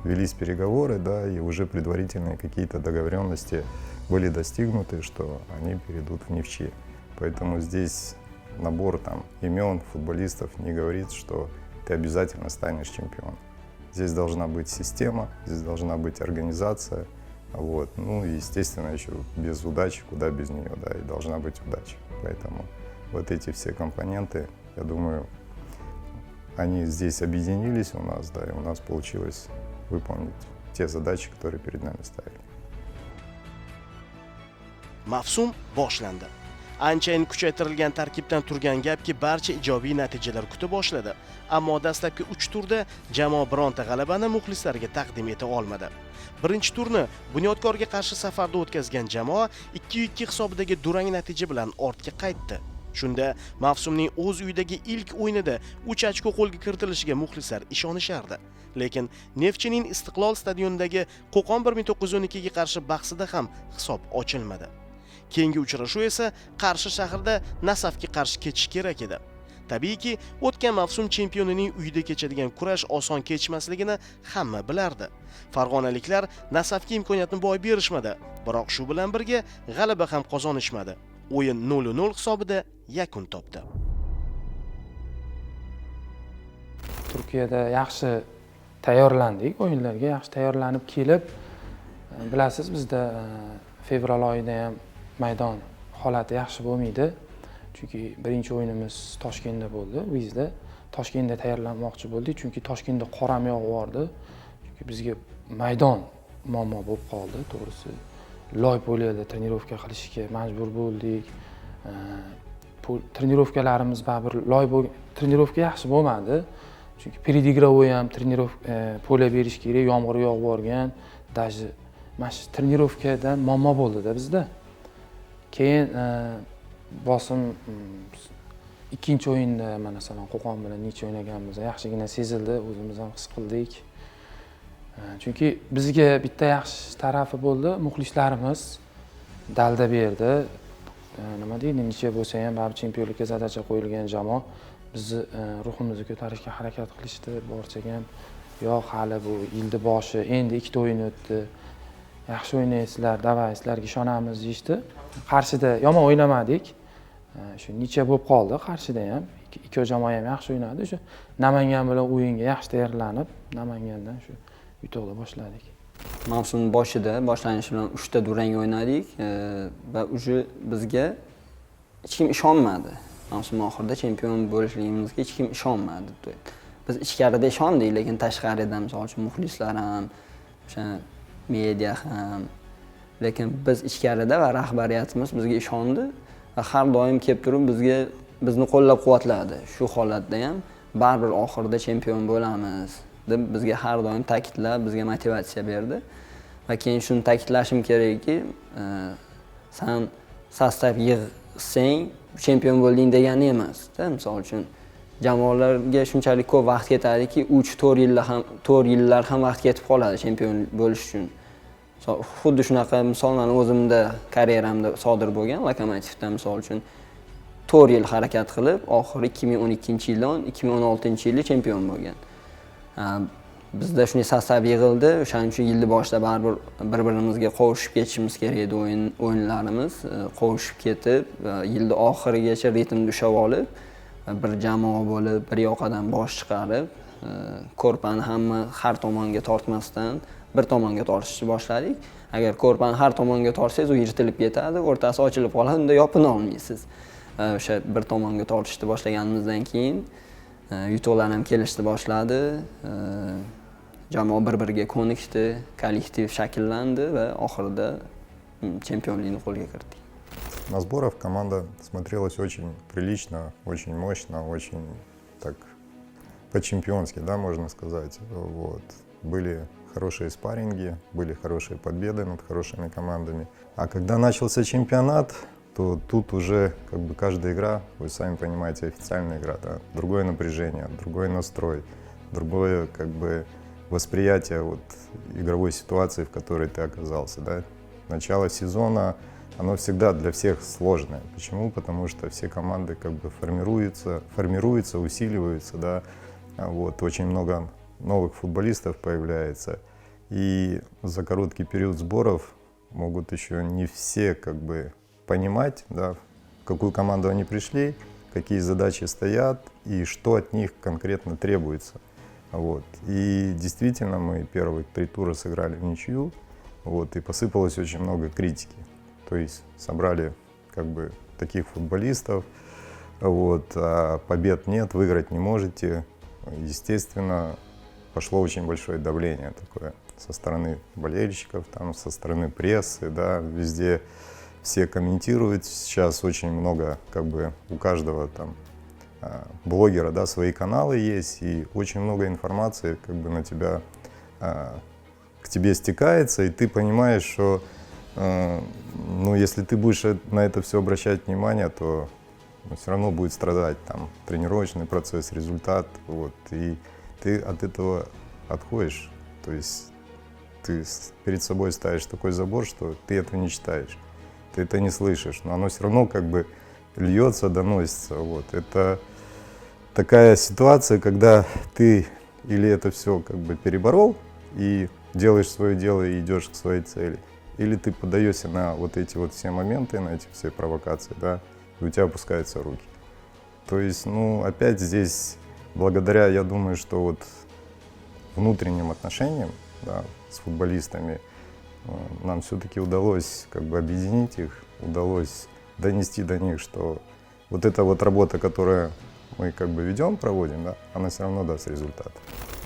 велись переговоры, да, и уже предварительные какие-то договоренности были достигнуты, что они перейдут в Нефчи. Поэтому здесь набор там имен футболистов не говорит, что ты обязательно станешь чемпионом. Здесь должна быть система, здесь должна быть организация, вот. Ну и естественно еще без удачи, куда без нее, да, и должна быть удача. Поэтому вот эти все компоненты, я думаю, они здесь объединились у нас, да, и у нас получилось выполнить те задачи, которые перед нами ставили. Mavsum boshlandi. Anchayin kuchaytirilgan tarkibdan turgan gapki barcha ijobiy natijalar kuta boshladi. Ammo dastlabki 3 turda jamoa bironta g'alabani muxlislarga taqdim eta olmadi. Birinchi turni Bunyodkorga qarshi safarda o'tkazgan jamoa 2-2 hisobidagi durang natija bilan ortga qaytdi. Shunda mavsumning o'z uyidagi ilk o'yinida 3 ochko qo'lga kiritilishiga muxlislar ishonishardi. Lekin Neftchining Istiqlol stadionidagi Qo'qon 1912 ga qarshi bahsida ham hisob ochilmadi. Keyingi uchrashuv esa Qarshi shahrida Nasafga qarshi kechish kerak edi. Tabiiyki, o'tgan mavsum chempionining uyida kechadigan kurash oson kechmasligini hamma bilardi. Farg'onaliklar Nasafga imkoniyatni boy berishmadi, biroq shu bilan birga g'alaba ham qozonishmadi. O'yin 0-0 hisobida yakun topdi. Turkiyada yaxshi tayyorlandik, o'yinlarga yaxshi tayyorlanib kelib, bilasiz, bizda fevral oyida ham maydon holati yaxshi bo'lmaydi. Chunki birinchi o'yinimiz Toshkentda bo'ldi. Bizda Toshkentda tayyorlanmoqchi bo'ldik, chunki Toshkentda qor ham yog'ib, chunki bizga maydon muammo bo'lib qoldi, to'g'risi. Loy polyada trenirovka qilishga majbur bo'ldik. Trenirovkalarimiz baribir trenirovka yaxshi bo'lmadi. Chunki передигровой ham trenirovka polya berish kerak, yomg'ir yog'ib borgan, даже mana shu trenirovkadan muammo bo'ldida bizda. Keyin bosim ikkinchi o'yinda masalan Qo'qon bilan necha o'ynaganmiz, yaxshigina sezildi, o'zimiz ham his qildik. Chunki bizga bitta yaxshi tarafi bo'ldi, muxlislarimiz dalda berdi. Nima deydi, necha bo'lsa ham baribir chempionlikka zadacha qo'yilgan jamoa bizni ruhimizni ko'tarishga harakat qilishdi. Borsak ham yo'q, hali bu yilni boshi, endi ikkita o'yin o'tdi. Yaxshi o'ynaysizlar, davay, sizlarga ishonamiz deyishdi. Qarshida yomon o'ynamadik. Shu necha bo'lib qoldi, Qarshida ham ikki jamoa ham yaxshi o'ynadi. Shu Namangan bilan o'yinga yaxshi tayyorlanib, Namangandan shu yutuqla boshladik. Mavsum boshida boshlanishi bilan 3 ta durang o'ynadik va uje bizga hech kim ishonmadi. Mavsum oxirida chempion bo'lishligimizga hech kim ishonmadi. Biz ichkarida ishondik, lekin tashqarida, misol uchun muxlislar ham, o'sha media ham, lekin biz ichkarida va rahbariyatimiz bizga ishondi va har doim kelib turib bizni qo'llab-quvvatladi. Shu holatda ham baribir oxirida chempion bo'lamiz deb bizga har doim ta'kidlab, bizga motivatsiya berdi. Va keyin shuni ta'kidlashim kerakki, sen sostav yig'sang chempion bo'lding degani emas. Misol uchun jamoalarga shunchalik ko'p vaqt ketadiki, 3-4 yillar ham vaqt ketib qoladi chempion bo'lish uchun. Xuddi shunaqa misollar o'zimda karyeramda sodir bo'lgan. Lokomotivda misol uchun 4 yil harakat qilib, oxiri 2012-yildan 2016-yilda chempion bo'lgan. Bizda shunday sostav yig'ildi, o'shaning uchun yilni boshida baribir bir-birimizga qovushib ketishimiz kerak edi o'yinlarimiz, qovushib ketib, yilni oxirigacha ritmni ushlab olib, bir jamoa bo'lib, bir yoqadan bosh chiqarib, ko'rpani hamma har tomonga tortmasdan bir tomonga tortishni boshladik. Agar ko'rpani har tomonga tortsangiz, u yirtilib ketadi, o'rtasi ochilib qoladi, unda yopina olmaysiz. O'sha bir tomonga tortishni boshlaganimizdan keyin yutuqlar ham kelishni boshladi. Jamoa bir-biriga ko'nikdi, kollektiv shakllandi va oxirida chempionlikni qo'lga kiritdik. На сборах команда смотрелась очень прилично, очень мощно, очень так по-чемпионски, да, можно сказать. Вот. Были хорошие спарринги, были хорошие победы над хорошими командами. А когда начался чемпионат, то тут уже как бы каждая игра, вы сами понимаете, официальная игра, да, другое напряжение, другой настрой, другое как бы восприятие вот игровой ситуации, в которой ты оказался, да. Начало сезона, оно всегда для всех сложное. Почему? Потому что все команды как бы формируются, усиливаются, да. Вот, очень много новых футболистов появляется. И за короткий период сборов могут еще не все как бы понимать, да, в какую команду они пришли, какие задачи стоят и что от них конкретно требуется. Вот. И действительно мы первые 3 тура сыграли в ничью, вот, и посыпалось очень много критики. То есть собрали как бы таких футболистов, вот, а побед нет, выиграть не можете. Естественно, пошло очень большое давление такое со стороны болельщиков, там, со стороны прессы, да, везде все комментируют. Сейчас очень много, как бы, у каждого там блогера, да, свои каналы есть, и очень много информации, как бы, на тебя, к тебе стекается, и ты понимаешь, что, ну, если ты будешь на это все обращать внимание, то все равно будет страдать там тренировочный процесс, результат, вот, и ты от этого отходишь, то есть ты перед собой ставишь такой забор, что ты этого не читаешь, ты это не слышишь, но оно все равно как бы льется, доносится, вот. Это такая ситуация, когда ты или это все как бы переборол и делаешь свое дело и идешь к своей цели, или ты поддаешься на вот эти вот все моменты, на эти все провокации, да, и у тебя опускаются руки. То есть, ну, опять здесь, благодаря, я думаю, что вот внутренним отношениям, да, с футболистами, нам все-таки удалось как бы объединить их, удалось донести до них, что вот эта вот работа, которую мы как бы ведем, проводим, да, она все равно даст результат.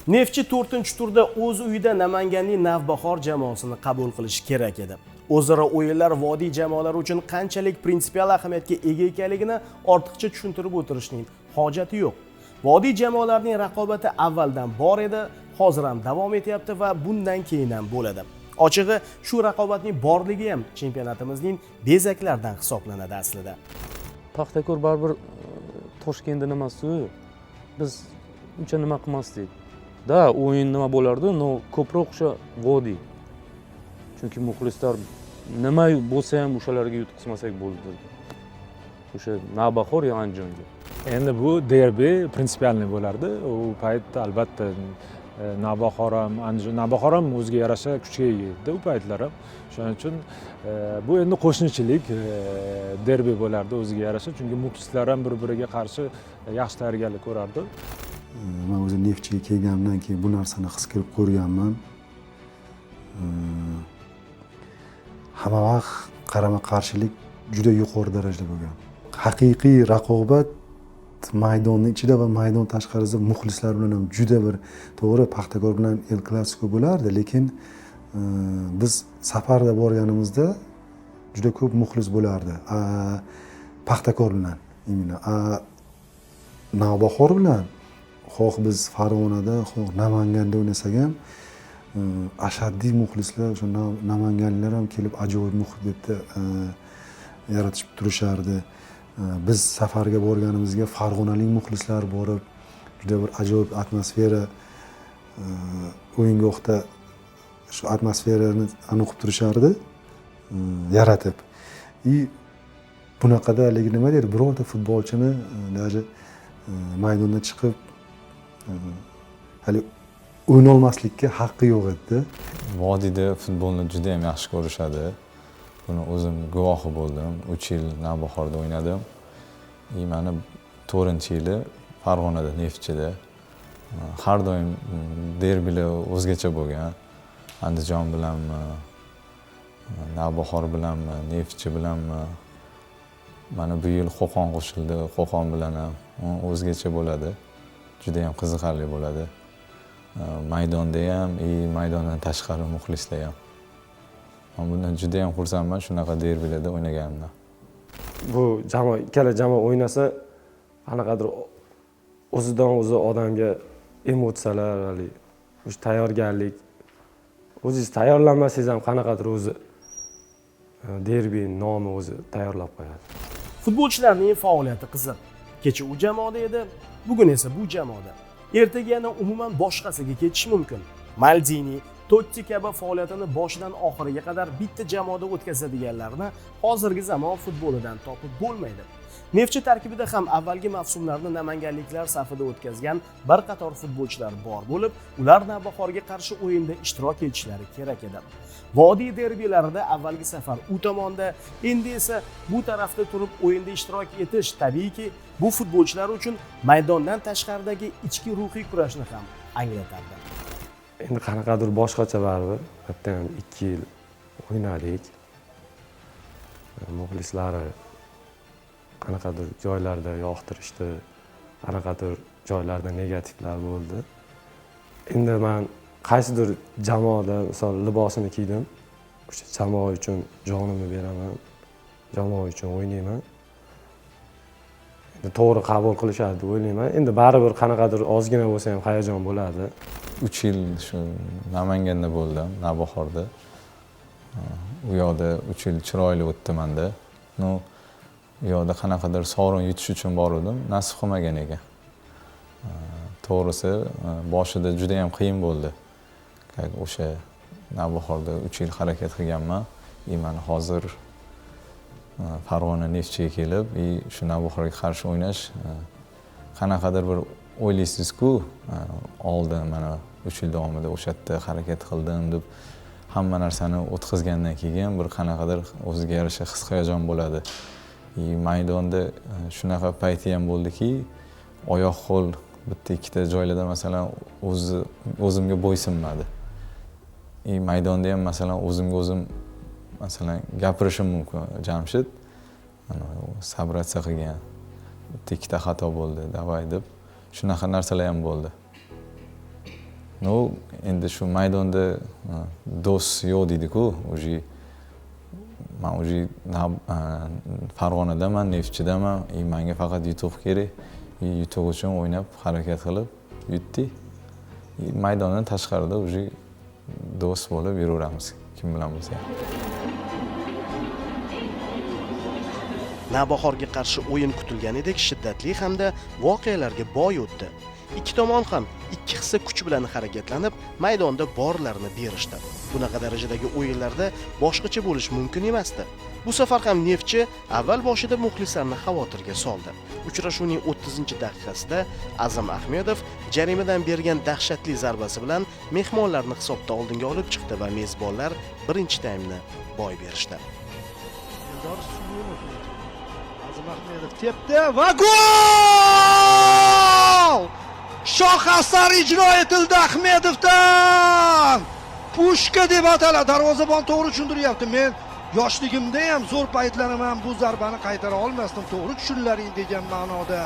Neftchi 4-turda o'z uyida Namanganning Navbahor jamoasini qabul qilish kerak edi. O'zaro o'yinlar vodiy jamoalari uchun qanchalik prinsipial ahamiyatga ega ekanligini ortiqcha tushuntirib o'tirishning hojati yo'q. Vodiy jamoalarining raqobati avvaldan bor edi, hozir ham davom etyapti va bundan keyin ham bo'ladi. Ochig'i, shu raqobatning borligi ham chempionatimizning bezaklaridan hisoblanadi aslida. Paxtakor baribir Toshkentda emas-ku. Biz uncha nima qilmasdik. Da, o'yin nima bo'lardi? No, ko'proq o'sha vodiy. Chunki muxlislar nima bo'lsa ham o'shalarga yutqizmasak bo'ldi. O'sha Navbahor yo Andijonga. Endi bu derbi prinsipialniy bo'lardi. U payt albatta Navbahor ham o'ziga yarasha kuchga ega edi u paytlar ham. Shuning uchun bu endi qo'shnichilik derbi bo'lardi o'ziga yarasha, chunki muxlislar ham bir-biriga qarshi yaxshi tayyorgarlik ko'rardi. Men o'zim Neftchiga kelganimdan keyin bu narsani his qilib ko'rganman. Hamma vaqt qarama-qarshilik juda yuqori darajada bo'lgan. Haqiqiy raqobat maydonning ichida va maydon tashqarisida muxlislar bilan ham juda bir to'g'ri Paxtakor bilan El Clasico bo'lardi, lekin biz safarda borganimizda juda ko'p muxlis bo'lardi. Paxtakor bilan, imенно Navbahor bilan xoh biz Farg'onada, xoh Namanganda o'ynasak ham ashaddiy muxlislar, o'sha namanganliklar ham kelib ajoyib muhitda yaratib turishardi. Biz safarga borganimizga farg'onalik muxlislar borib, juda bir ajoyib atmosfera o'yingohda shu atmosferani aniqib turishardi, yaratib. Bunaqada haligi nima deydi, birorta futbolchini даже maydonga chiqib hali o'yin olmaslikka haqqi yo'q edi. Vodiyda futbolni juda ham yaxshi ko'rishadi. Buni o'zim guvohi bo'ldim. 3 yil Navbahorda o'ynadim. Meni 4-yili Farg'onada, Neftchida. Har doim derbilar o'zgacha bo'lgan. Andijon bilanmi, Navbahor bilanmi, Neftchi bilanmi. Mana bu yil Qo'qon qo'shildi. Qo'qon bilan ham o'zgacha bo'ladi. Juda ham qiziqarli bo'ladi. Maydonda ham, maydondan tashqari muxlislar ham. Men bundan juda ham xursandman shunaqa derbilarda o'ynaganimdan. Bu ikkala jamoa o'ynasa, qanaqadir o'zidan o'zi odamga emotsiyalar, o'sha tayyorgarlik. O'zingiz tayyorlanmasangiz ham qanaqadir o'zi derbi nomi o'zi tayyorlab qo'yadi. Futbolchilarning faoliyati qiziq. Kecha u jamoada edi, bugun esa bu jamoada. Ertaga yana umuman boshqasiga ketishi mumkin. Maldini, Totti kabi faoliyatini boshidan oxiriga qadar bitta jamoada o'tkazadiganlarni hozirgi zamon futbolidan topib bo'lmaydi. Neftchi tarkibida ham avvalgi mavsumlarni namanganliklar safida o'tkazgan bir qator futbolchilar bor bo'lib, ular Navbahorga qarshi o'yinda ishtirok etishlari kerak edi. Vodiy derbilarida avvalgi safar u tomonda, endi esa bu tarafda turib o'yinda ishtirok etish tabiiyki bu futbolchilar uchun maydondan tashqaridagi ichki ruhiy kurashni ham anglatardi. Endi qanaqadir boshqacha baribir. Hatto 2 yil o'ynadik. Muxlislari qanaqadir joylarda yoqtirishdi, qanaqadir joylarda negativlar bo'ldi. Endi men qaysidir jamoada misol libosini kiydim. O'sha jamoa uchun jonimni beraman, jamoa uchun o'ynayman. Endi to'g'ri qabul qilishadi deb o'ylayman. Endi baribir qanaqadir ozgina bo'lsa ham hayajon bo'ladi. 3 yil shu Namanganda bo'ldim, Navbahorda. U yoqda 3 yil chiroyli o'tdi menda. U yoqda qanaqadir sovrin yutish uchun bordim, nasib qilmagan ekan. To'g'risi, boshida juda ham qiyin bo'ldi. O'sha Navbahorda 3 yil harakat qilganman. Mana hozir Farg'ona Neftchiga kelib, shu Navbahorga qarshi o'ynash qanaqadir bir o'ylaysiz-ku, oldin mana 3 yil davomida o'sha yerda harakat qildim deb hamma narsani o'tkazgandan keyin bir qanaqadir o'ziga yarasha his-hayajon bo'ladi. Maydonda shunaqa payti ham bo'ldiki, oyoq qo'l bitta ikkita joylarda masalan o'zimga bo'ysunmadi. Maydonda ham masalan o'zimga o'zim masalan gapirishim mumkin. Jamshid sabratsiya qilgan. Bitta ikkita xato bo'ldi, davay deb shunaqa narsalar ham bo'ldi. Endi shu maydonda do'st yo'q deydi-ku, men Farg'onadaman, Neftchidaman, menga faqat yutuq kerak. Yutuq uchun o'ynab, harakat qilib yutdik. Maydondan tashqarida do'st bo'lib yuraveramiz. kim bilan bo'lsa ham. Navbahorga qarshi o'yin kutilganidek shiddatli hamda voqealarga boy o'tdi. Ikki tomon ham ikki hissa kuch bilan harakatlanib, maydonda borlarini berishdi. Bunaqa darajadagi o'yinlarda boshqacha bo'lish mumkin emasdi. Bu safar ham Neftchi avval boshida muxlislarni xavotirga soldi. Uchrashuvning 30-daqiqasida Azam Ahmedov jarimadan bergan dahshatli zarbasi bilan mehmonlarni hisobda oldinga olib chiqdi va mezbonlar birinchi taymni boy berishdi. Azam Ahmedov tepdi va gol! Shoh asar ijro etildi Ahmedovdan. Pushka deb ataladi. Darvozabon to'g'ri tushuntiryapti. Men yoshligimda ham zo'r paytlarim ham bu zarbani qaytara olmasdim. To'g'ri tushunlaring degan ma'noda.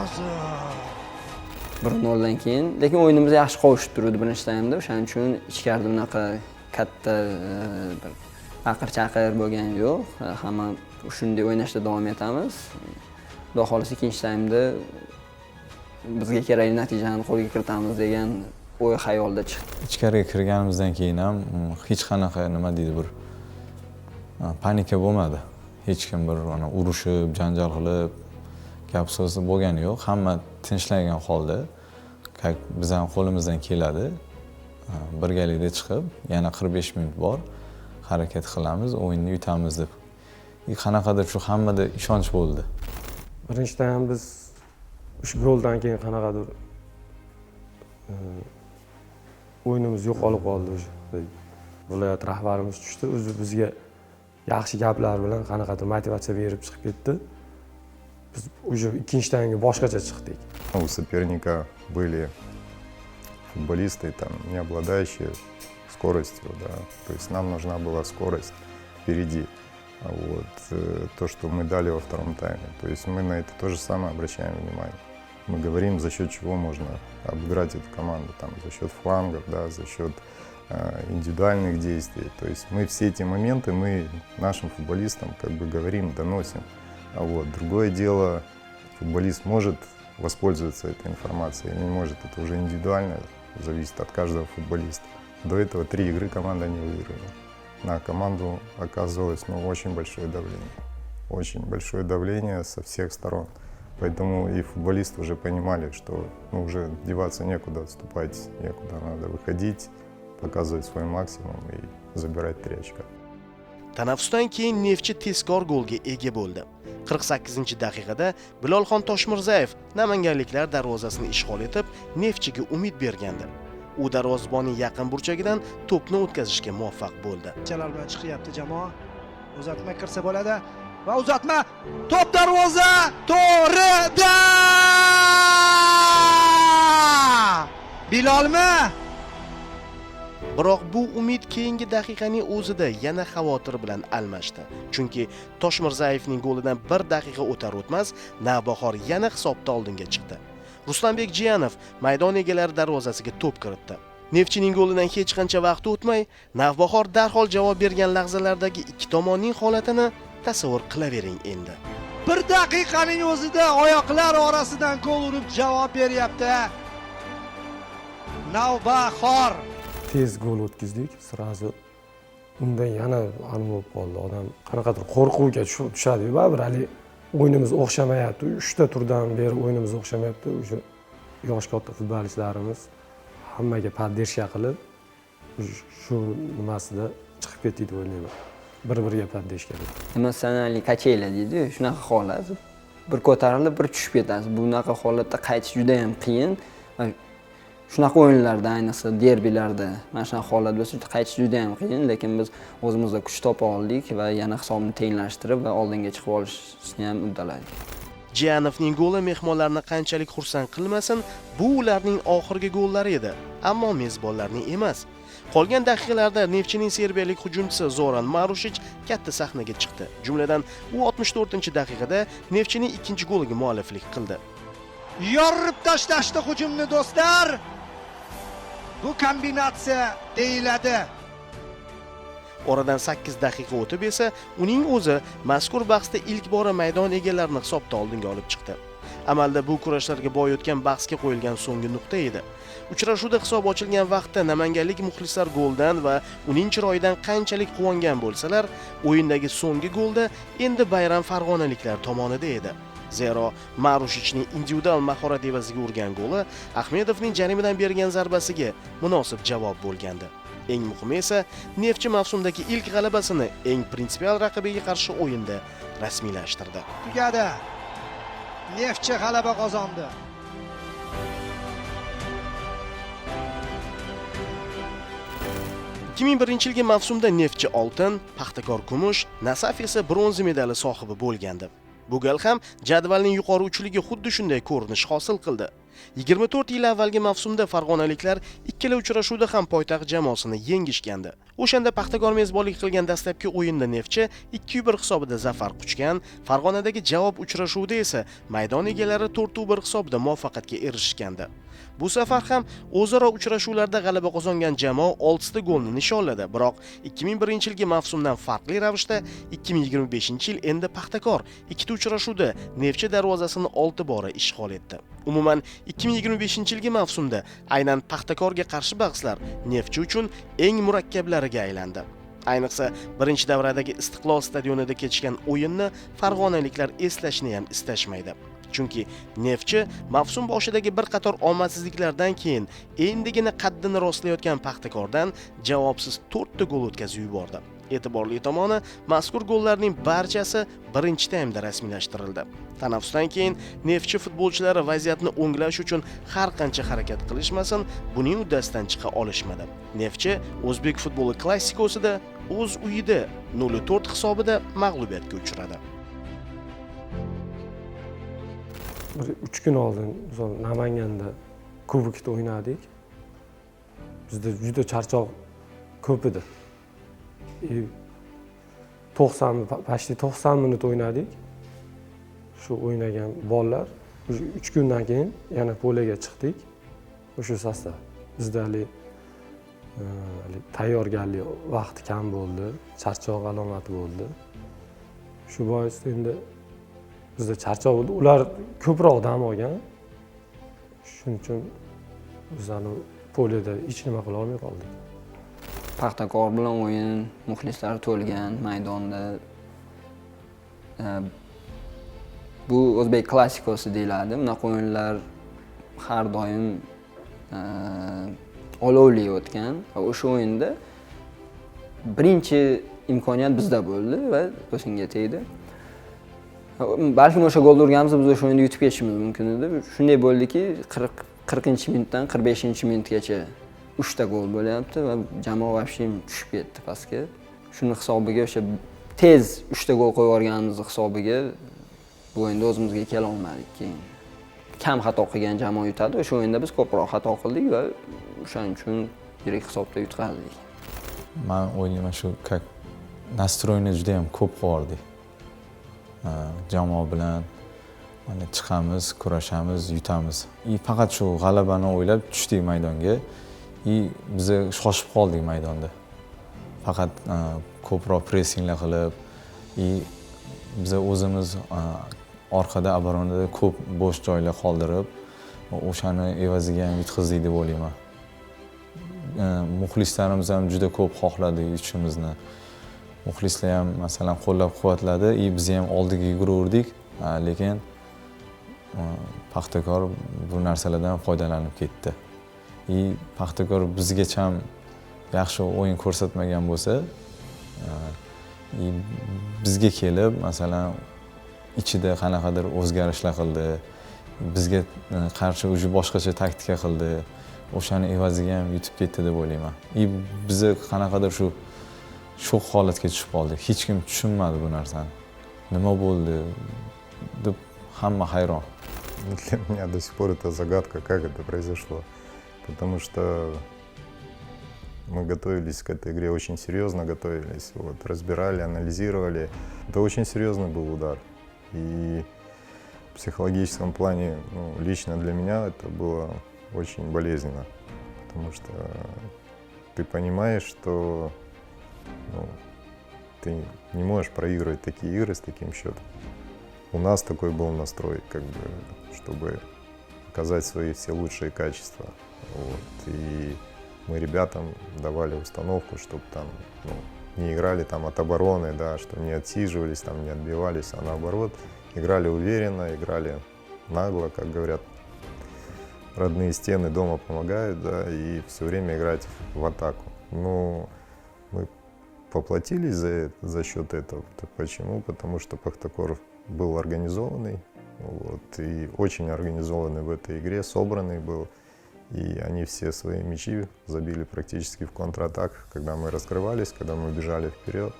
Azam. 1-0 dan keyin, lekin o'yinimiz yaxshi qovushib turdi birinchi taymda. O'shaning uchun ichkarida unaqa katta bir aqir-chaqir bo'lgani yo'q. Hamma shunday o'ynashda davom etamiz. Xudo xolisa ikkinchi taymda bizga kerakli natijani qo'lga kiritamiz degan o'y xayolda chiqdi. Ichkariga kirganimizdan keyin ham hech qanaqa nima deydi bir panika bo'lmadi. Hech kim bir urushib, janjal qilib, gap so'z bo'lgani yo'q. Hamma tinchlangan holda biz ham qo'limizdan keladi. Birgalikda chiqib, yana 45 minut bor. Harakat qilamiz, o'yinni yutamiz deb. Qanaqadir shu hammada ishonch bo'ldi. Birinchidan ham biz shu goldan keyin qanaqadir o'yinimiz yo'qolib qoldi o'sha. Viloyat rahbarimiz tushdi, o'zi bizga yaxshi gaplar bilan qanaqadir motivatsiya berib chiqib ketdi. Biz уже ikkinchi taymga boshqacha chiqdik. У соперника были футболисты, там, не обладающие скоростью, да. То есть нам нужна была скорость впереди. Вот, то, что мы дали во втором тайме. То есть мы на это то же самое обращаем внимание. Мы говорим, за счет чего можно обыграть эту команду. Там, за счет флангов, да, за счет индивидуальных действий. То есть мы все эти моменты мы нашим футболистам как бы говорим, доносим. А вот, другое дело, футболист может воспользоваться этой информацией или не может. Это уже индивидуально зависит от каждого футболиста. До этого 3 игры команда не выиграла. На команду оказывалось очень большое давление. Очень большое давление со всех сторон. Поэтому и футболисты уже понимали, что уже деваться некуда, отступать некуда. Надо выходить, показывать свой максимум и забирать 3 очка. Tanaffusdan keyin Neftchi tezkor golga ega bo'ldi. 48-daqiqada Bilolxon Toshmirzayev namanganliklar darvozasini ishg'ol etib, Neftchiga umid bergandi. U darvozabonning yaqin burchagidan to'pni o'tkazishga muvaffaq bo'ldi. Chalar bilan chiqyapti jamoa. Uzatma kirsa bo'ladi va uzatma to'p darvoza to'g'rida! Bilolmi? Biroq bu umid keyingi daqiqaning o'zida yana xavotir bilan almashdi. Chunki Toshmirzayevning golidan 1 daqiqa o'tar o'tmas Navbahor yana hisobda oldinga chiqdi. Ruslanbek Jiyanov maydon egalari darvozasiga to'p kiritdi. Neftchining golidan hech qancha vaqt o'tmay, Navbahor darhol javob bergan lahzalardagi ikki tomonning holatini tasavvur qilavering endi. 1 daqiqaning o'zida oyoqlar orasidan gol urib javob beryapti. Navbahor tez gol o'tkazdik, sirazi undan yana anim bo'lib qoldi. Odam qanaqadir qo'rquvga tushadi. Baribir hali o'yinimiz o'xshamayapti. 3 ta turdan beri o'yinimiz o'xshamayapti. O'sha yosh katta futbolchilarimiz hammaga poddershka qilib, shu nimasida chiqib ketdi deb o'ylayman. Bir-biriga poddershka qilib. Emotsional kacheylar deydi, shunaqa holat. Bir ko'tarilib, bir tushib ketasiz. Bunaqa holatda qaytish juda ham qiyin. Shunaqa o'yinlarda, ayniqsa derbilarda, mana shunaqa holat bo'lsa, qaytish juda ham qiyin, lekin biz o'zimizda kuch topa oldik va yana hisobni tenglashtirib va oldinga chiqib olishni ham uddaladik. Jiyanovning goli mehmonlarni qanchalik xursand qilmasin, bu ularning oxirgi gollari edi, ammo mezbonlarning emas. Qolgan daqiqalarda Neftchining serbiyalik hujumchisi Zoran Marushich katta sahnaga chiqdi. Jumladan, u 64-daqiqada Neftchining ikkinchi goliga mualliflik qildi. yorib tashlashdi hujumni do'stlar. Bu kombinatsiya deyiladi. Oradan 8 daqiqa o'tib esa, uning o'zi mazkur bahsda ilk bora maydon egalarini hisobda oldinga olib chiqdi. Amalda bu kurashlarga boy o'tgan bahsga qo'yilgan so'nggi nuqta edi. Uchrashuvda hisob ochilgan vaqtda namanganlik muxlislar goldan va uning chiroyidan qanchalik quvongan bo'lsalar, o'yindagi so'nggi golda endi bayram farg'onaliklar tomonida edi. Zero Marushichning individual mahorat evaziga urgan goli Ahmedovning jarimadan bergan zarbasiga munosib javob bo'lgandi. Eng muhimi esa Neftchi mavsumdagi ilk g'alabasini eng prinsipial raqibiga qarshi o'yinda rasmiylashtirdi. Tugadi. Neftchi g'alaba qozondi. ...2001-yilgi mavsumda Neftchi oltin, Paxtakor kumush, Nasaf esa bronza medali sohibi bo'lgandi. Bu gal ham jadvalning yuqori uchligi xuddi shunday ko'rinish hosil qildi. 24 yil avvalgi mavsumda farg'onaliklar ikkala uchrashuvda ham poytaxt jamoasini yengishgandi. O'shanda Paxtakor mezbonlik qilgan dastlabki o'yinda Neftchi 2-1 hisobida zafar quchgan, Farg'onadagi javob uchrashuvida esa maydon egalari 4-1 hisobida muvaffaqiyatga erishgandi. Bu safar ham o'zaro uchrashuvlarda g'alaba qozongan jamoa 6 ta golni nishonladi, biroq 2001-yilgi mavsumdan farqli ravishda 2025-yil endi Paxtakor ikkita uchrashuvda Neftchi darvozasini 6 bora ishg'ol etdi. Umuman 2025-yilgi mavsumda aynan Paxtakorga qarshi bahslar Neftchi uchun eng murakkablariga aylandi. Ayniqsa birinchi davradagi Istiqlol stadionida kechgan o'yinni farg'onaliklar eslashni ham istashmaydi. Chunki Neftchi mavsum boshidagi bir qator omadsizliklardan keyin endigina qaddini rostlayotgan Paxtakordan javobsiz 4 ta gol o'tkazib yubordi. E'tiborli tomoni, mazkur gollarning barchasi birinchi taymda rasmiylashtirildi. Tanaffusdan keyin Neftchi futbolchilari vaziyatni o'nglash uchun har qancha harakat qilishmasin, buning uddasidan chiqa olishmadi. Neftchi o'zbek futboli klassikosida o'z uyida 0-4 hisobida mag'lubiyatga uchradi. 3 kun oldin Namanganda kubokda o'ynadik. Bizda juda charchoq ko'p edi. 90 minut o'ynadik. Shu o'ynagan bolalar 3 kundan keyin yana polega chiqdik. O'sha sostav. Bizda tayyorgarlik vaqti kam bo'ldi, charchoq alomati bo'ldi. Shu bois endi bizda charchoq bo'ldi. Ular ko'proq dam olgan. Shuning uchun biz poleda hech nima qila olmay qoldik. Paxtakor bilan o'yin, muxlislar to'lgan maydonda. Bu o'zbek klassikosi deyiladi. Bunaqa o'yinlar har doim olovli o'tgan. O'sha o'yinda birinchi imkoniyat bizda bo'ldi va o'shanga tegdi. Balkim o'sha golni urganimiz biz o'sha o'yinda yutib ketishimiz mumkin edi. Shunday bo'ldiki, 40-minutdan 45-minutgacha 3 ta gol bo'lyapti va jamoa vobshe tushib ketdi pastga. Shuni hisobiga o'sha tez 3 ta gol qo'yib yuborganimiz hisobiga bu o'yinda o'zimizga kela olmadik. Keyin kam xato qilgan jamoa yutadi. O'sha o'yinda biz ko'proq xato qildik va o'shaning uchun yirik hisobda yutqazdik. Men o'ylayman shu nastroyni juda ham ko'p qo'yardik. Jamoa bilan mana chiqamiz, kurashamiz, yutamiz. Faqat shu g'alabani o'ylab tushdik maydonga. Biz shoshib qoldik maydonda. Faqat ko'proq pressinglar qilib, biz o'zimiz orqada obronada ko'p bo'sh joylar qoldirib, o'shani evaziga ham yutqizdik deb o'ylayman. Muxlislarimiz ham juda ko'p xohladi yutishimizni. Muxlislar ham masalan qo'llab-quvvatladi, biz ham oldiga yuguraverdik, lekin Paxtakor bu narsalardan foydalanib ketdi. Paxtakor bizgacha ham yaxshi o'yin ko'rsatmagan bo'lsa, bizga kelib, masalan, ichida qanaqadir o'zgarishlar qildi, bizga qarshi o'zi boshqacha taktika qildi, o'shani evaziga ham yutib ketdi deb o'ylayman. Biz qanaqadir shu shok holatga tushib qoldik. Hech kim tushunmadi bu narsani. Nima bo'ldi deb hamma hayron. Для меня до сих пор это загадка, как это произошло. Потому что мы готовились к этой игре, очень серьезно готовились. Вот, разбирали, анализировали. Это очень серьезный был удар. И в психологическом плане, лично для меня это было очень болезненно. Потому что ты понимаешь, что ты не можешь проигрывать такие игры с таким счетом. у нас такой был настрой, как бы, чтобы показать свои все лучшие качества. Вот. И мы ребятам давали установку, чтобы там не играли там от обороны, да, что не отсиживались, там, не отбивались, а наоборот, играли уверенно, играли нагло, как говорят. Родные стены дома помогают, да, и все время играть в атаку. Но мы поплатились за счет этого. Почему? Потому что Пахтакор был организованный, вот, и очень организованный в этой игре, собранный был. И они все свои мячи забили практически в контратаках, когда мы раскрывались, когда мы бежали вперед.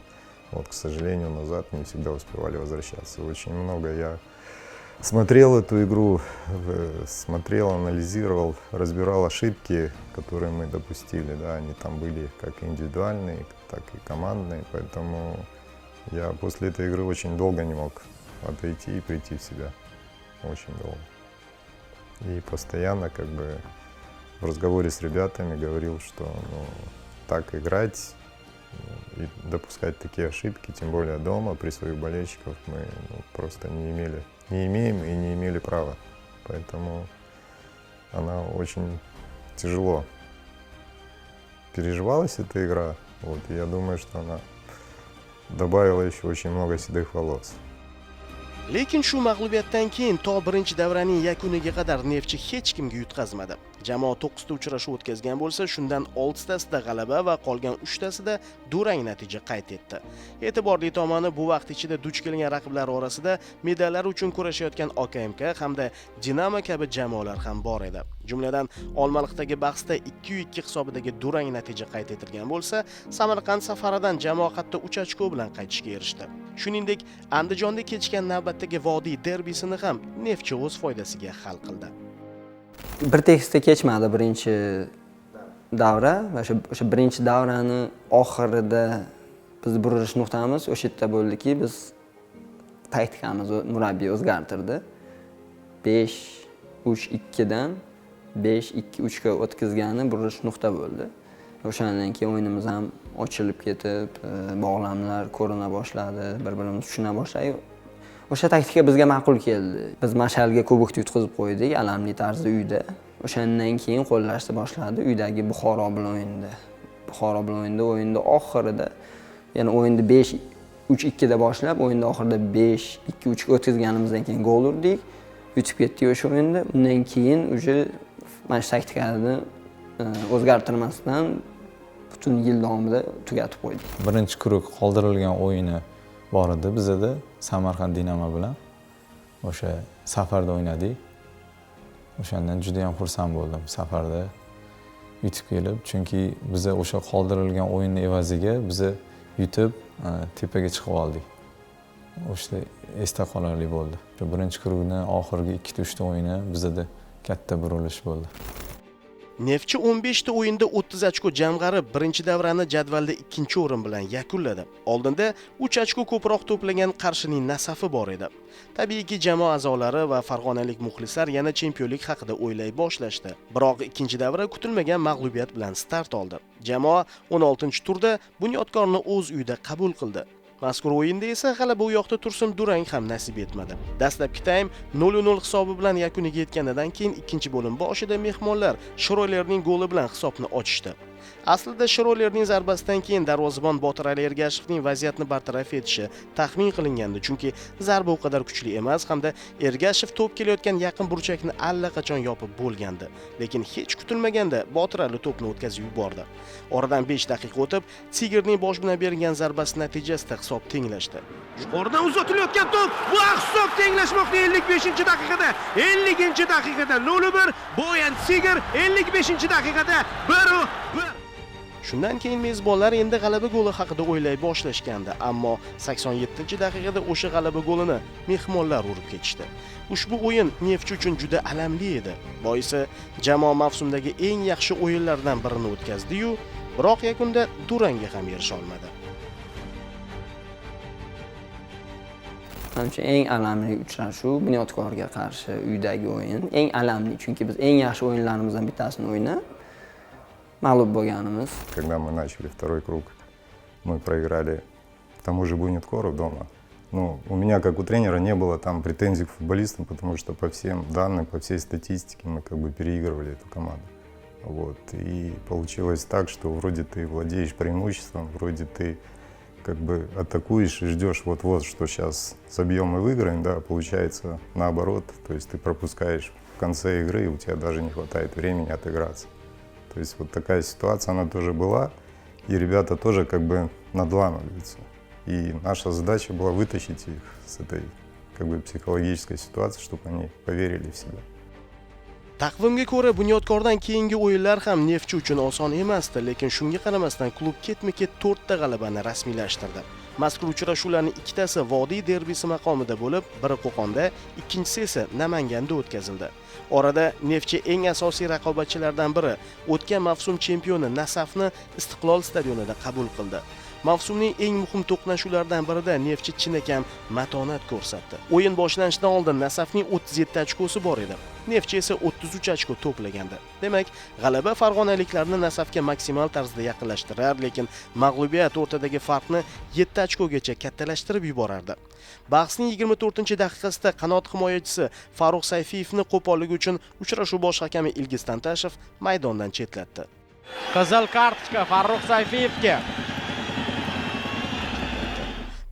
Вот, к сожалению, назад не всегда успевали возвращаться. Очень много я смотрел эту игру, смотрел, анализировал, разбирал ошибки, которые мы допустили. Да, они там были как индивидуальные, так и командные. Поэтому я после этой игры очень долго не мог отойти и прийти в себя. Очень долго. И постоянно как бы в разговоре с ребятами говорил, что так играть и допускать такие ошибки, тем более дома, при своих болельщиках, мы просто не имеем и не имели права. Поэтому она очень тяжело переживалась, эта игра. Вот, и я думаю, что она добавила еще очень много седых волос. Lekin shu mag'lubiyatdan keyin to birinchi davraning yakuniga qadar Neftchi hech kimga yutqazmadi. Jamoa 9 ta uchrashuv o'tkazgan bo'lsa, shundan 6 tasida g'alaba va qolgan 3 tasida durang natija qayd etdi. E'tiborli tomoni, bu vaqt ichida duch kelgan raqiblari orasida medallar uchun kurashayotgan OKMK hamda Dinamo kabi jamoalar ham bor edi. Jumladan, Olmaliqdagi bahsda 2-2 hisobidagi durang natija qayd etilgan bo'lsa, Samarqand safaridan jamoa hatto 3 ochko bilan qaytishga erishdi. Shuningdek, Andijonda kechgan navbatdagi Vodiy derbisini ham Neftchi o'z foydasiga hal qildi. Bir tekisda kechmadi birinchi davra va o'sha birinchi davrani oxirida biz burilish nuqtamiz o'sha yerda bo'ldiki, biz taktikamizni murabbiy o'zgartirdi. 5-3-2 dan 5-2-3 ga o'tkazgani burilish nuqta bo'ldi. O'shandan keyin o'yinimiz ham ochilib ketib, bog'lamlar ko'rina boshladi, bir-birimizni tushuna boshladik. O'sha taktika bizga ma'qul keldi. Biz Mashalga kubokni yutqazib qo'ydik, alamli tarzda uyda. O'shandan keyin qo'llashni boshladi. Uydagi Buxoro bilan o'yindi. Buxoro bilan o'yinda oxirida, ya'ni o'yinni 5-3-2 da boshlab, o'yinda oxirida 5-2-3 ga o'tkazganimizdan keyin gol urdik. Yutib ketdik o'sha o'yinda. Undan keyin o'sha mana shu taktikani o'zgartirmasdan butun yil davomida tugatib qo'ydik. Birinchi guruh qoldirilgan o'yini bor edi bizda Samarqand Dinamo bilan. O'sha safarda o'ynadik. O'shandan juda ham xursand bo'ldim safarda yutib kelib, chunki biz o'sha qoldirilgan o'yinning evaziga biz yutib tepaga chiqib oldik. O'sha esda qolarli bo'ldi. Birinchi guruhning oxirgi 2-3 ta o'yini bizda katta burilish bo'ldi. Neftchi 15 ta o'yinda 30 ochko jamg'arib, birinchi davrani jadvalda 2-o'rin bilan yakunladi. Oldinda 3 ochko ko'proq to'plagan Qarshining Nasafi bor edi. Tabiiyki, jamoa a'zolari va farg'onalik muxlislar yana chempionlik haqida o'ylay boshlashdi. Biroq ikkinchi davra kutilmagan mag'lubiyat bilan start oldi. Jamoa 16-turda Bunyodkorni o'z uyida qabul qildi. Mazkur o'yinda esa g'alaba u yoqda tursin durang ham nasib etmadi. Dastlabki taym 0-0 hisobi bilan yakuniga yetganidan keyin ikkinchi bo'lim boshida mehmonlar Shrolerning goli bilan hisobni ochishdi. Aslida Shrolerning zarbasidan keyin darvozabon Botir Ali Ergashevning vaziyatni bartaraf etishi taxmin qilingandi, chunki zarba o qadar kuchli emas hamda Ergashev to'p kelayotgan yaqin burchakni allaqachon yopib bo'lgandi. Lekin hech kutilmaganda Botir Ali to'pni o'tkazib yubordi. Oradan 5 daqiqa o'tib, Tigerning bosh bilan berilgan zarbasi natijasida hisob tenglashdi. Yuqoridan uzatilayotgan to'p, bu hisob tenglashmoqda 55-daqiqada. 50-daqiqada 0-1 Boyan Tiger, 55-daqiqada 1-1. Shundan keyin mezbonlar endi g'alaba goli haqida o'ylay boshlashgandi, ammo 87-daqiqada o'sha g'alaba golini mehmonlar urib ketishdi. Ushbu o'yin Neftchi uchun juda alamli edi. Boisi jamoa mavsumdagi eng yaxshi o'yinlardan birini o'tkazdi-yu, biroq yakunda durangga ham erisha olmadi. Menimcha eng alamli uchrashuv Bunyodkorga qarshi uydagi o'yin. Eng alamli, chunki biz eng yaxshi o'yinlarimizdan bittasini o'ynab mag'lub bo'lganimiz. Когда мы начали второй круг, мы проиграли тому же Буниодкору дома ну, у меня, как у тренера, не было там претензий к футболистам, потому что по всем данным, по всей статистике мы как бы переигрывали эту команду. Вот. И получилось так, что вроде ты владеешь преимуществом, вроде ты как бы атакуешь и ждешь вот-вот, что сейчас собьем и выиграем, да, получается наоборот, то есть ты пропускаешь в конце игры, и у тебя даже не хватает времени отыграться. То есть вот такая ситуация, она тоже была, и ребята тоже как бы надламываются. И наша задача была вытащить их с этой как бы психологической ситуации, чтобы они поверили в себя. Taqvimga ko'ra, Bunyodkordan keyingi o'yinlar ham Neftchi uchun oson emasdi, lekin shunga qaramasdan klub ketma-ket 4 ta g'alabani rasmiylashtirdi. Mazkur uchrashuvlarning ikkitasi Vodiy derbisi maqomida bo'lib, biri Qo'qonda, ikkinchisi esa Namanganda o'tkazildi. Orada Neftchi eng asosiy raqobatchilardan biri, o'tgan mavsum chempioni Nasafni Istiqlol stadionida qabul qildi. Mavsumning eng muhim to'qnashuvlaridan birida Neftchi chinakam matonat ko'rsatdi. O'yin boshlanishidan oldin Nasafning 37 ochkosi bor edi. Neftchi esa 33 ochko to'plagandi. Demak, g'alaba farg'onaliklarni Nasafga maksimal tarzda yaqinlashtirar, lekin mag'lubiyat o'rtadagi farqni 7 ochkogacha kattalashtirib yuborardi. Bahsning 24-daqiqasida qanot himoyachisi Farruh Sayfiyevni qo'polligi uchun uchrashuv bosh hakami Ilgiz Tantashev maydondan chetlatdi. Qizil kartochka Farruh Sayfiyevga.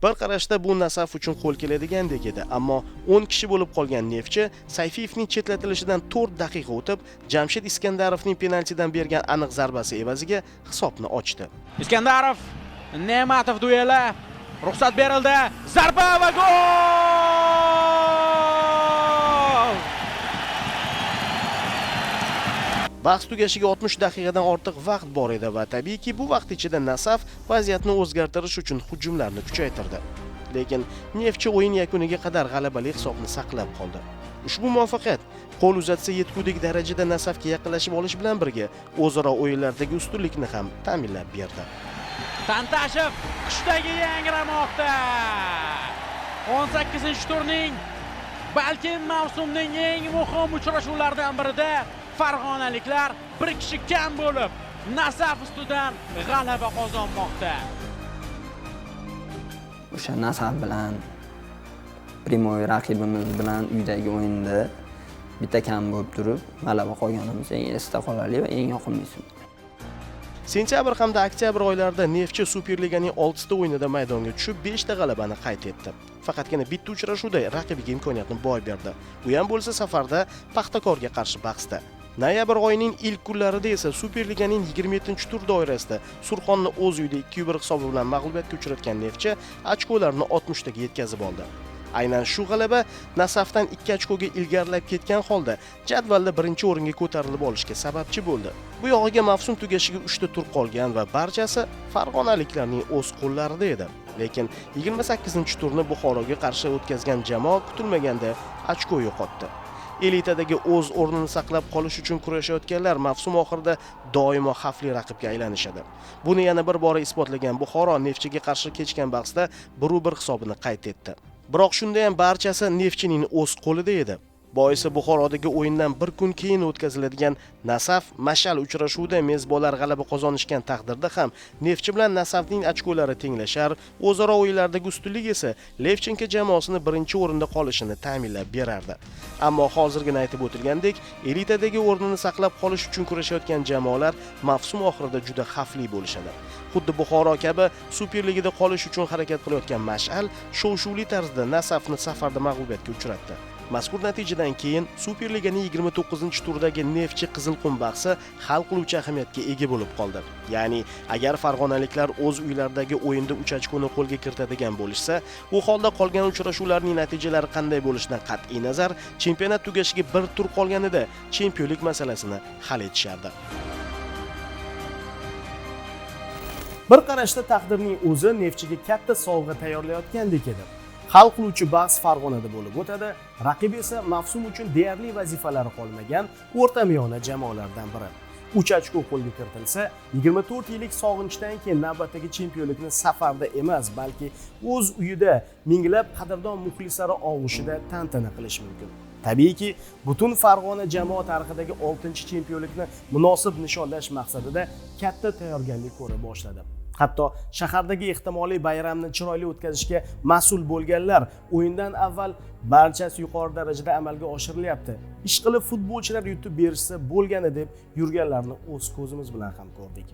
Bir qarashda bu Nasaf uchun qo'l keladigandek edi, ammo 10 kishi bo'lib qolgan Neftchi Sayfiyevning chetlatilishidan 4 daqiqa o'tib, Jamshid Iskandarovning penaltidan bergan aniq zarbasi evaziga hisobni ochdi. Iskandarov, Ne'matov dueli, ruxsat berildi, zarba va gol! Bahs tugashiga 60 daqiqadan ortiq vaqt bor edi va tabiiyki bu vaqt ichida Nasaf vaziyatni o'zgartirish uchun hujumlarni kuchaytirdi. Lekin Neftchi o'yin yakuniga qadar g'alabali hisobni saqlab qoldi. Ushbu muvaffaqiyat qo'l uzatsa yetgudek darajada Nasafga yaqinlashib olish bilan birga o'zaro o'yinlardagi ustunlikni ham ta'minlab berdi. Tantashev qishdagi yangramoqda. 18-turning balki mavsumning eng muhim uchrashuvlaridan birida farg'onaliklar bir kishi kam bo'lib Nasaf ustidan g'alaba qozonmoqda. O'sha Nasaf bilan primoy raqibimiz bilan uydagi o'yinda bitta kam bo'lib turib g'alaba qozonganimiz eng esda qolarli va eng yoqimlisi. Sentyabr hamda oktyabr oylarida Neftchi Superliganing 6 ta o'yinida maydonga tushib 5 ta g'alabani qayd etdi. Faqatgina bitta uchrashuvda raqibiga imkoniyatni boy berdi. U ham bo'lsa safarda Paxtakorga qarshi bahsda. Noyabr oyining ilk kunlarida esa Superliganing 27-tur doirasida Surxonni o'z uyida 2-1 hisobi bilan mag'lubiyatga uchratgan Neftchi ochkolarni 60 taga yetkazib oldi. Aynan shu g'alaba Nasafdan 2 ochkoga ilgarilab ketgan holda jadvalda birinchi o'ringa ko'tarilib olishga sababchi bo'ldi. Bu yog'iga mavsum tugashiga 3 ta tur qolgan va barchasi farg'onaliklarning o'z qo'llarida edi. Lekin 28-turni Buxoroga qarshi o'tkazgan jamoa kutilmaganda ochko yo'qotdi. Elitadagi o'z o'rnini saqlab qolish uchun kurashayotganlar mavsum oxirida doimo xavfli raqibga aylanishadi. Buni yana bir bora isbotlagan Buxoro Neftchiga qarshi kechgan bahsda 1-1 hisobini qayd etdi. Biroq shunda ham barchasi Neftchining o'z qo'lida edi. Boisi Buxorodagi o'yindan bir kun keyin o'tkaziladigan Nasaf Mashal uchrashuvida mezbonlar g'alaba qozonishgan taqdirda ham Neftchi bilan Nasafning ochkolari tenglashar, o'zaro o'yinlardagi ustunlik esa Levchenko jamoasini birinchi o'rinda qolishini ta'minlab berardi. Ammo hozirgina aytib o'tilgandek, elitadagi o'rnini saqlab qolish uchun kurashayotgan jamoalar mavsum oxirida juda xavfli bo'lishadi. Xuddi Buxoro kabi Superligada qolish uchun harakat qilayotgan Mashal shov-shuvli tarzda Nasafni safarda mag'lubiyatga uchratdi. Mazkur natijadan keyin Superliganing 29-turdagi Neftchi Qizilqum bahsi hal qiluvchi ahamiyatga ega bo'lib qoldi. Ya'ni, agar farg'onaliklar o'z uylaridagi o'yinda 3 ochkoni qo'lga kiritadigan bo'lishsa, u holda qolgan uchrashuvlarning natijalari qanday bo'lishidan qat'iy nazar, chempionat tugashiga bir tur qolganida chempionlik masalasini hal etishardi. Bir qarashda taqdirning o'zi Neftchiga katta sovg'a tayyorlayotgandek edi. Hal qiluvchi bahs Farg'onada bo'lib o'tadi. Raqib esa mavsum uchun deyarli vazifalari qolmagan o'rtamiyona jamoalardan biri. 3 ochko qo'lga kiritilsa, 24 yillik sog'inchdan keyin navbatdagi chempionlikni safarda emas, balki o'z uyida minglab qadrdon muxlislari og'ushida tantana qilish mumkin. Tabiiyki, butun Farg'ona jamoa tarixidagi 6-chempionlikni munosib nishonlash maqsadida katta tayyorgarlik ko'ra boshladi. Hatto shahardagi ehtimoliy bayramni chiroyli o'tkazishga mas'ul bo'lganlar o'yindan avval barchasi yuqori darajada amalga oshirilyapti. Ish qilib futbolchilar yutib berishsa bo'lgani deb yurganlarni o'z ko'zimiz bilan ham ko'rdik.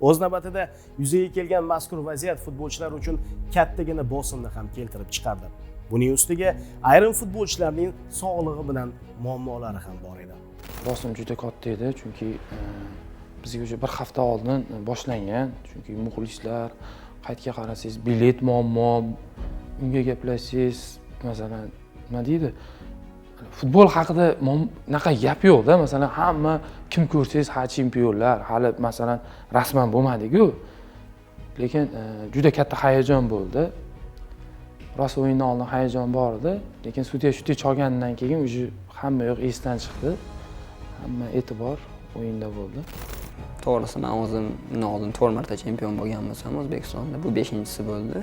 O'z navbatida yuzaga kelgan mazkur vaziyat futbolchilar uchun kattagina bosimni ham keltirib chiqardi. Buning ustiga ayrim futbolchilarning sog'lig'i bilan muammolari ham bor edi. Bosim juda katta edi, chunki bizga o'sha bir hafta oldin boshlangan. Chunki muxlislar qaytga qarasangiz bilet muammo, unga gaplashsangiz, masalan, nima deydi? Futbol haqida naqa gap yo'q-da. Masalan, hamma kim ko'rsangiz ha chempionlar, hali masalan rasman bo'lmadi-ku. Lekin juda katta hayajon bo'ldi. Rost o'yindan oldin hayajon bor edi, lekin sudya shutga cholgandan keyin o'sha hamma yo'q esdan chiqdi. Hamma e'tibor o'yinda bo'ldi. To'g'risi, men o'zim oldin 4 marta chempion bo'lgan bo'lsam O'zbekistonda, bu 5-inchisi bo'ldi.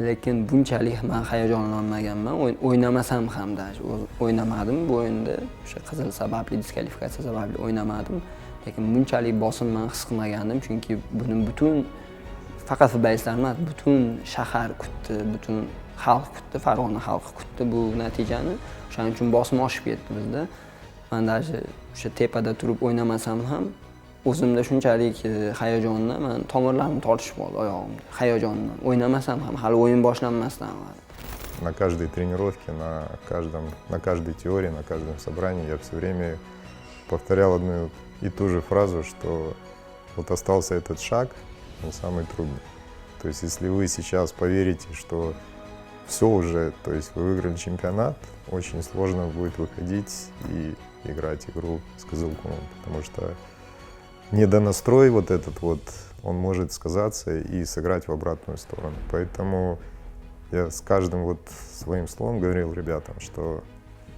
Lekin bunchalik men hayajonlanmaganman. O'ynamasam hamda o'ynamadim bu o'yinda. O'sha qizil sababli, diskvalifikatsiya sababli o'ynamadim. Lekin bunchalik bosim men his qilmagandim, chunki buni butun faqat futbolchilar emas, butun shahar kutdi, butun xalq kutdi, Farg'ona xalqi kutdi bu natijani. Shuning uchun bosim oshib ketdi bizda. Men даже o'sha tepada turib o'ynamasam ham o'zimda shunchalik hayajondan men tomirlarim tortishib qoldi oyog'imda. Hayajondan o'ynamasam ham hali o'yin boshlanmasdan avval. На каждой тренировке, на каждой теории, на каждом собрании я все время повторял одну и ту же фразу, что вот остался этот шаг, он самый трудный. То есть если вы сейчас поверите, что все уже, то есть вы выиграли чемпионат, очень сложно будет выходить и играть игру с Кызылкумом, потому что недонастрой вот этот вот, он может сказаться и сыграть в обратную сторону. Поэтому я с каждым вот своим словом говорил ребятам, что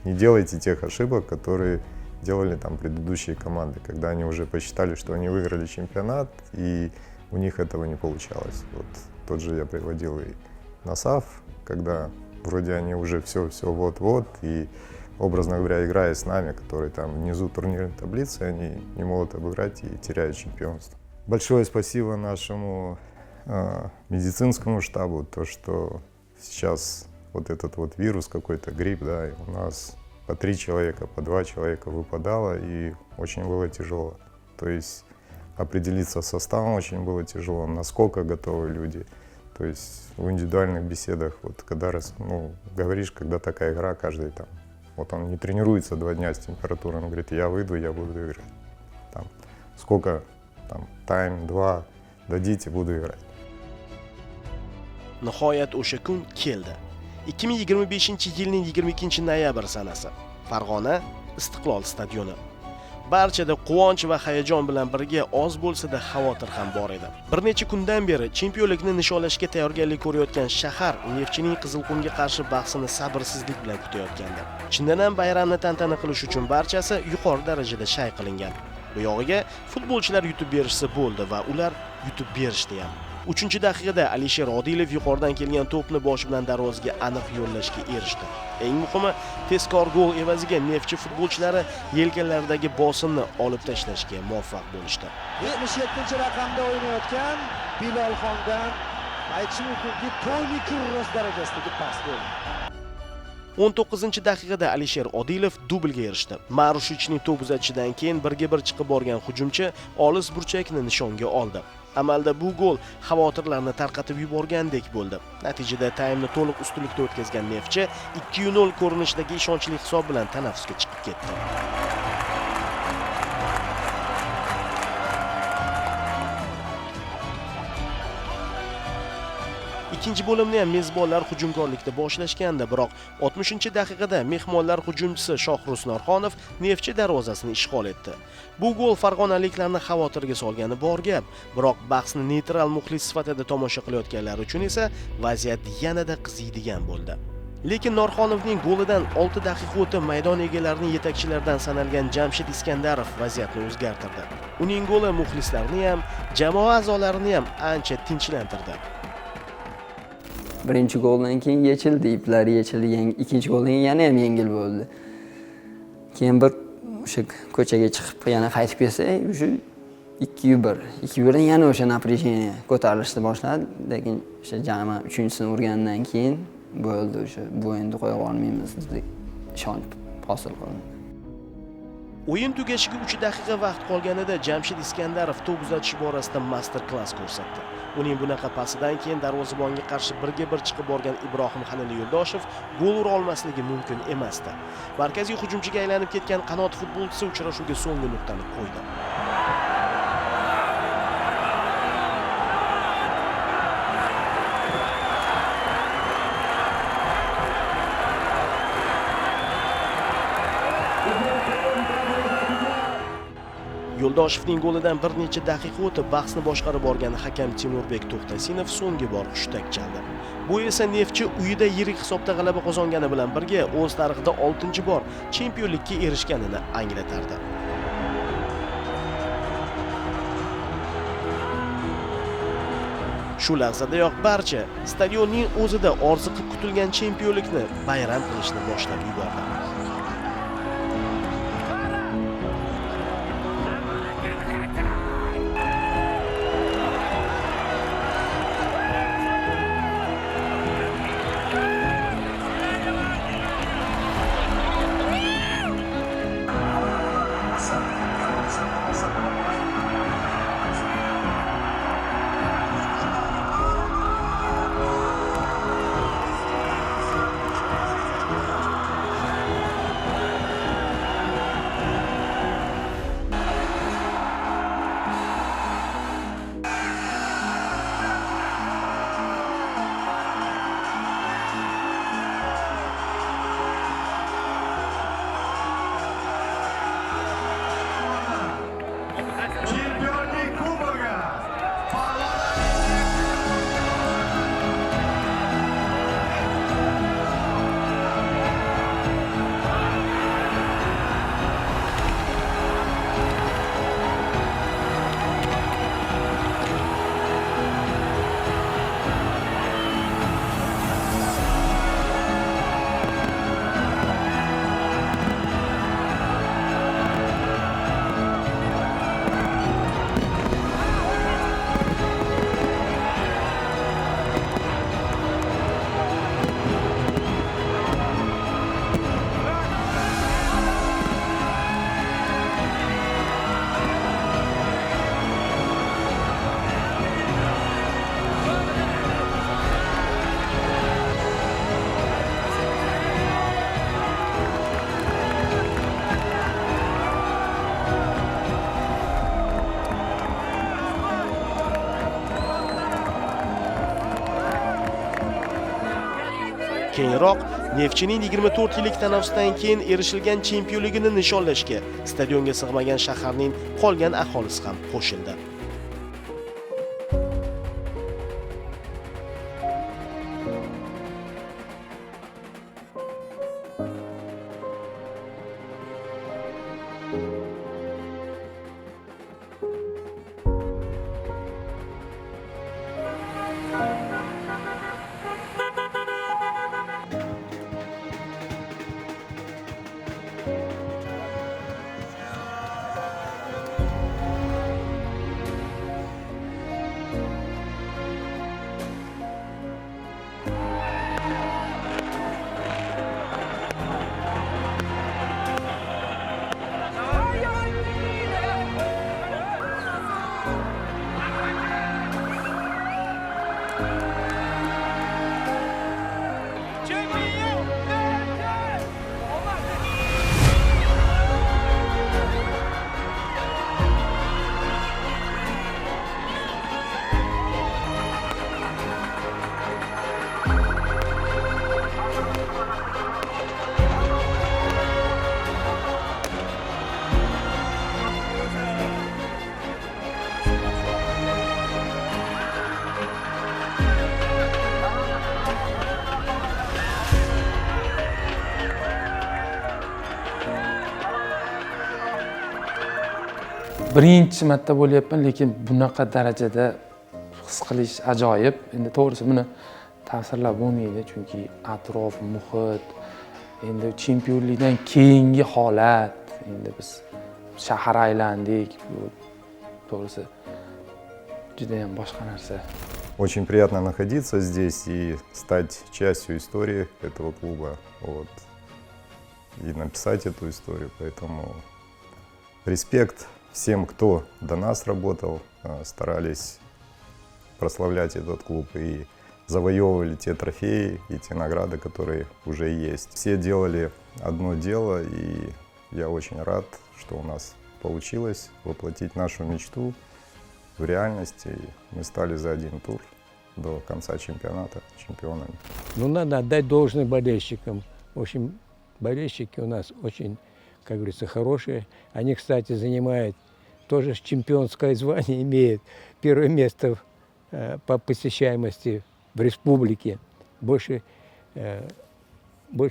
не делайте тех ошибок, которые делали там предыдущие команды, когда они уже посчитали, что они выиграли чемпионат, и у них этого не получалось. Вот тот же я приводил и НАСАФ, когда вроде они уже все вот-вот, и образно говоря, играя с нами, которые там внизу турнирной таблицы, они не могут обыграть и теряют чемпионство. Большое спасибо нашему медицинскому штабу, то, что сейчас вот этот вот вирус, какой-то грипп, да, и у нас по 3 человека, по 2 человека выпадало, и очень было тяжело. То есть определиться с составом очень было тяжело, насколько готовы люди. То есть в индивидуальных беседах, вот когда говоришь, когда такая игра, каждый там, вот он не тренируется 2 дня с температурой, он говорит, я выйду, я буду играть. Там, сколько там, тайм, 2 дадите, буду играть. Nihoyat o'sha kun keldi. 2025-yilning 22-noyabr sanasi. Farg'ona Istiqlol stadioni. Barchada quvonch va hayajon bilan birga oz bo'lsa-da xavotir ham bor edi. Bir necha kundan beri chempionlikni nishonlashga tayyorgarlik ko'rayotgan shahar Neftchining Qizilqumga qarshi bahsini sabrsizlik bilan kutayotgandi. Chindan ham bayramni tantana qilish uchun barchasi yuqori darajada shay qilingan. Bu yog'iga futbolchilar yutib berishsa bo'ldi va ular yutib berishdi ham. 3-daqiqada Alisher Odilov yuqoridan kelgan to'pni bosh bilan darvozaga aniq yo'llashga erishdi. Eng muhimi, tezkor gol evaziga Neftchi futbolchilari yelkanlaridagi bosimni olib tashlashga muvaffaq bo'lishdi. 77-raqamda o'ynayotgan Bilolxondan aytish mumkinki, to'yli kurros darajasidagi pas bo'ldi. 19-daqiqada Alisher Odilov dublga erishdi. Marushichning to'p uzatishidan keyin birga-bir chiqib borgan hujumchi olis burchakni nishonga oldi. Amalda bu gol xavotirlarni tarqatib yuborgandek bo'ldi. Natijada taymni to'liq ustunlikda o'tkazgan Neftchi 2-0 ko'rinishdagi ishonchli hisob bilan tanaffusga chiqib ketdi. Ikkinchi bo'limni ham mezbonlar hujumkorlikda boshlashgandi, biroq 60-daqiqada mehmonlar hujumchisi Shohruz Norxonov Neftchi darvozasini ishg'ol etdi. Bu gol farg'onaliklarni xavotirga solgani bor gap, biroq bahsni neytral muxlis sifatida tomosha qilayotganlar uchun esa vaziyat yanada qiziydigan bo'ldi. Lekin Norxonovning golidan 6 daqiqa o'tib maydon egalarining yetakchilaridan sanalgan Jamshid Iskandarov vaziyatni o'zgartirdi. Uning goli muxlislarni ham, jamoa a'zolarini ham ancha tinchlantirdi. Birinchi goldan keyin yechildi, iplar yechildi, ikkinchi goldan yana ham yengil bo'ldi. Keyin bir o'sha ko'chaga chiqib yana qaytib kelsak, o'sha 2-1dan yana o'sha напряжение ko'tarilishni boshladi, lekin o'sha jami 3-sini urgandan keyin bo'ldi, o'sha bu endi qo'ya olmaymiz deb ishonch hosil qildim. O'yin tugashiga 3 daqiqa vaqt qolganida Jamshid Iskandarov to'p uzatish borasida master klass ko'rsatdi. Uning bunaqa pasidan keyin darvozabonga qarshi 1-1 chiqib borgan Ibrohim Halil Yo'ldoshev gol ura olmasligi mumkin emasdi. Markaziy hujumchiga aylanib ketgan qanot futbolchisi uchrashuvga so'nggi nuqtani qo'ydi. Yo'ldoshevning golidan bir necha daqiqa o'tib bahsni boshqarib borgan hakam Timurbek To'xtasinov so'nggi bor hushtak chaldi. Bu esa Neftchi uyida yirik hisobda g'alaba qozongani bilan birga o'z tarixida 6-bor chempionlikka erishganini anglatardi. Shu lahzadayoq barcha stadionning o'zida orziqib kutilgan chempionlikni bayram qilishni boshlab yubordi. Keyinroq Neftchining 24 yillik tanaffusdan keyin erishilgan chempionligini nishonlashga stadionga sig'magan shaharning qolgan aholisi ham qo'shildi. Birinchi marta bo'lyapman, lekin bunaqa darajada his qilish ajoyib. Endi to'g'risi buni ta'sirlab bo'lmaydi, chunki atrof, muhit, endi chempionlikdan keyingi holat, endi biz shahar aylandik, to'g'risi judayam boshqa narsa. Очень приятно находиться здесь и стать частью истории этого клуба. Вот. И написать эту историю. Поэтому респект всем, кто до нас работал, старались прославлять этот клуб и завоевывали те трофеи и те награды, которые уже есть. Все делали одно дело, и я очень рад, что у нас получилось воплотить нашу мечту в реальности. И мы стали за один тур до конца чемпионата чемпионами. Ну, надо отдать должное болельщикам. В общем, болельщики у нас очень, как говорится, хорошие. Они, кстати, занимают тоже чемпионское звание, имеют первое место по посещаемости в республике. Больше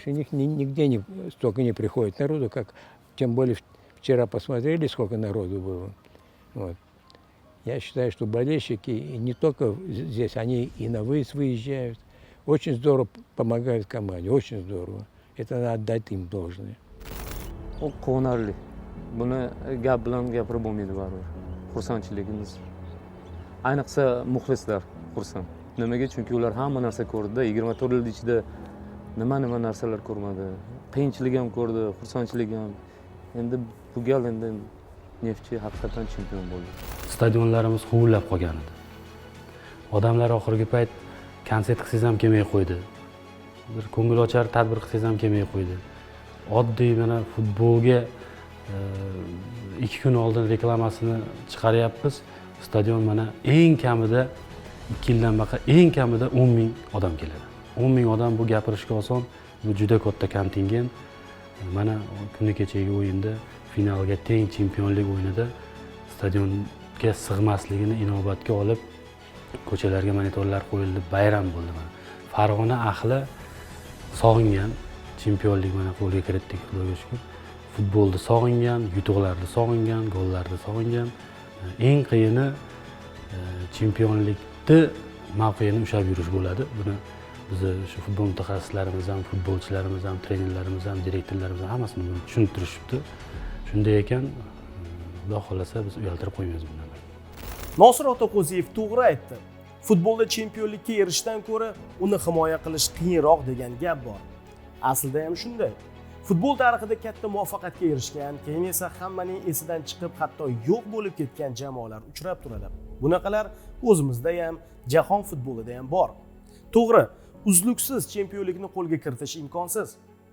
них нигде столько не приходит народу, как тем более вчера посмотрели, сколько народу было. Вот. Я считаю, что болельщики не только здесь, они и на выезд выезжают. Очень здорово помогают команде, очень здорово. Это надо отдать им должное. Quvonarli. Buni gap bilan gapirib bo'lmaydi baribir. Xursandchiligimiz. Ayniqsa muxlislar xursand. Nimaga? Chunki ular hamma narsa ko'rdi. 24 yil ichida nima narsalar ko'rmadi. Qiyinchilik ham ko'rdi, xursandchilik ham. Endi bu gal endi Neftchi haqiqatan chempion bo'ldi. Stadionlarimiz huvillab qolgan edi. Odamlar oxirgi payt konsert qilsangiz ham kelmay qo'ydi. Bir ko'ngilochar tadbir qilsangiz ham kelmay qo'ydi. Oddiy mana futbolga 2 kun oldin reklamasini chiqaryapmiz. Stadion mana eng kamida 2 yildan baqa eng kamida 10 ming odam keladi. 10 ming odam bu gapirishga oson, bu juda katta kontingent. Mana kuni kechagi o'yinda finalga teng chempionlik o'yinida stadionga sig'masligini inobatga olib ko'chalarga monitorlar qo'yildi, bayram bo'ldi mana. Farg'ona ahli sog'ingan chempionlik mana qo'lga kiritdik, Xudoga shukr. Futbolni sog'ingan, yutuqlarni sog'ingan, gollarni sog'ingan. Eng qiyini chempionlikni mavqeini ushlab yurish bo'ladi. Buni biz shu futbol mutaxassislarimiz ham, futbolchilarimiz ham, trenerlarimiz ham, direktorlarimiz ham hammasini buni tushuntirishibdi. Shunday ekan, Xudo xolasa biz uyaltirib qo'ymaymiz bundan. Nosir Otaqo'ziyev to'g'ri aytdi. Futbolda chempionlikka erishishdan ko'ra uni himoya qilish qiyinroq degan gap bor. Aslida ham shunday. Futbol tarixida katta muvaffaqiyatga erishgan, keyin esa hammaning esidan chiqib, hatto yo'q bo'lib ketgan jamoalar uchrab turadi. Bunaqalar o'zimizda ham, jahon futbolida ham bor. To'g'ri, uzluksiz chempionlikni qo'lga kiritish imkonsiz.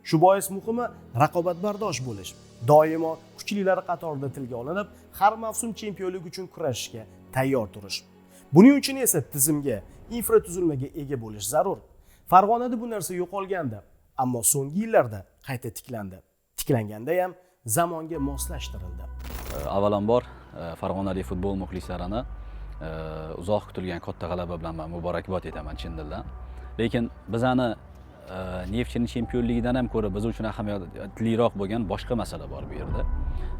Shu bois muhimi raqobatbardosh bo'lish. Doimo kuchlilar qatorida tilga olinib, har mavsum chempionlik uchun kurashishga tayyor turish. Buning uchun esa tizimga, infratuzilmaga ega bo'lish zarur. Farg'onada bu narsa yo'qolgandi, ammo so'nggi yillarda qayta tiklandi. Tiklanganda ham zamonga moslashtirildi. Avvalambor farg'onalik futbol muxlislarini uzoq kutilgan katta g'alaba bilan men muborakbod etaman chin dildan. Lekin bizani Neftchining chempionligidan ham ko'ra biz uchun ahamiyatliroq bo'lgan boshqa masala bor bu yerda.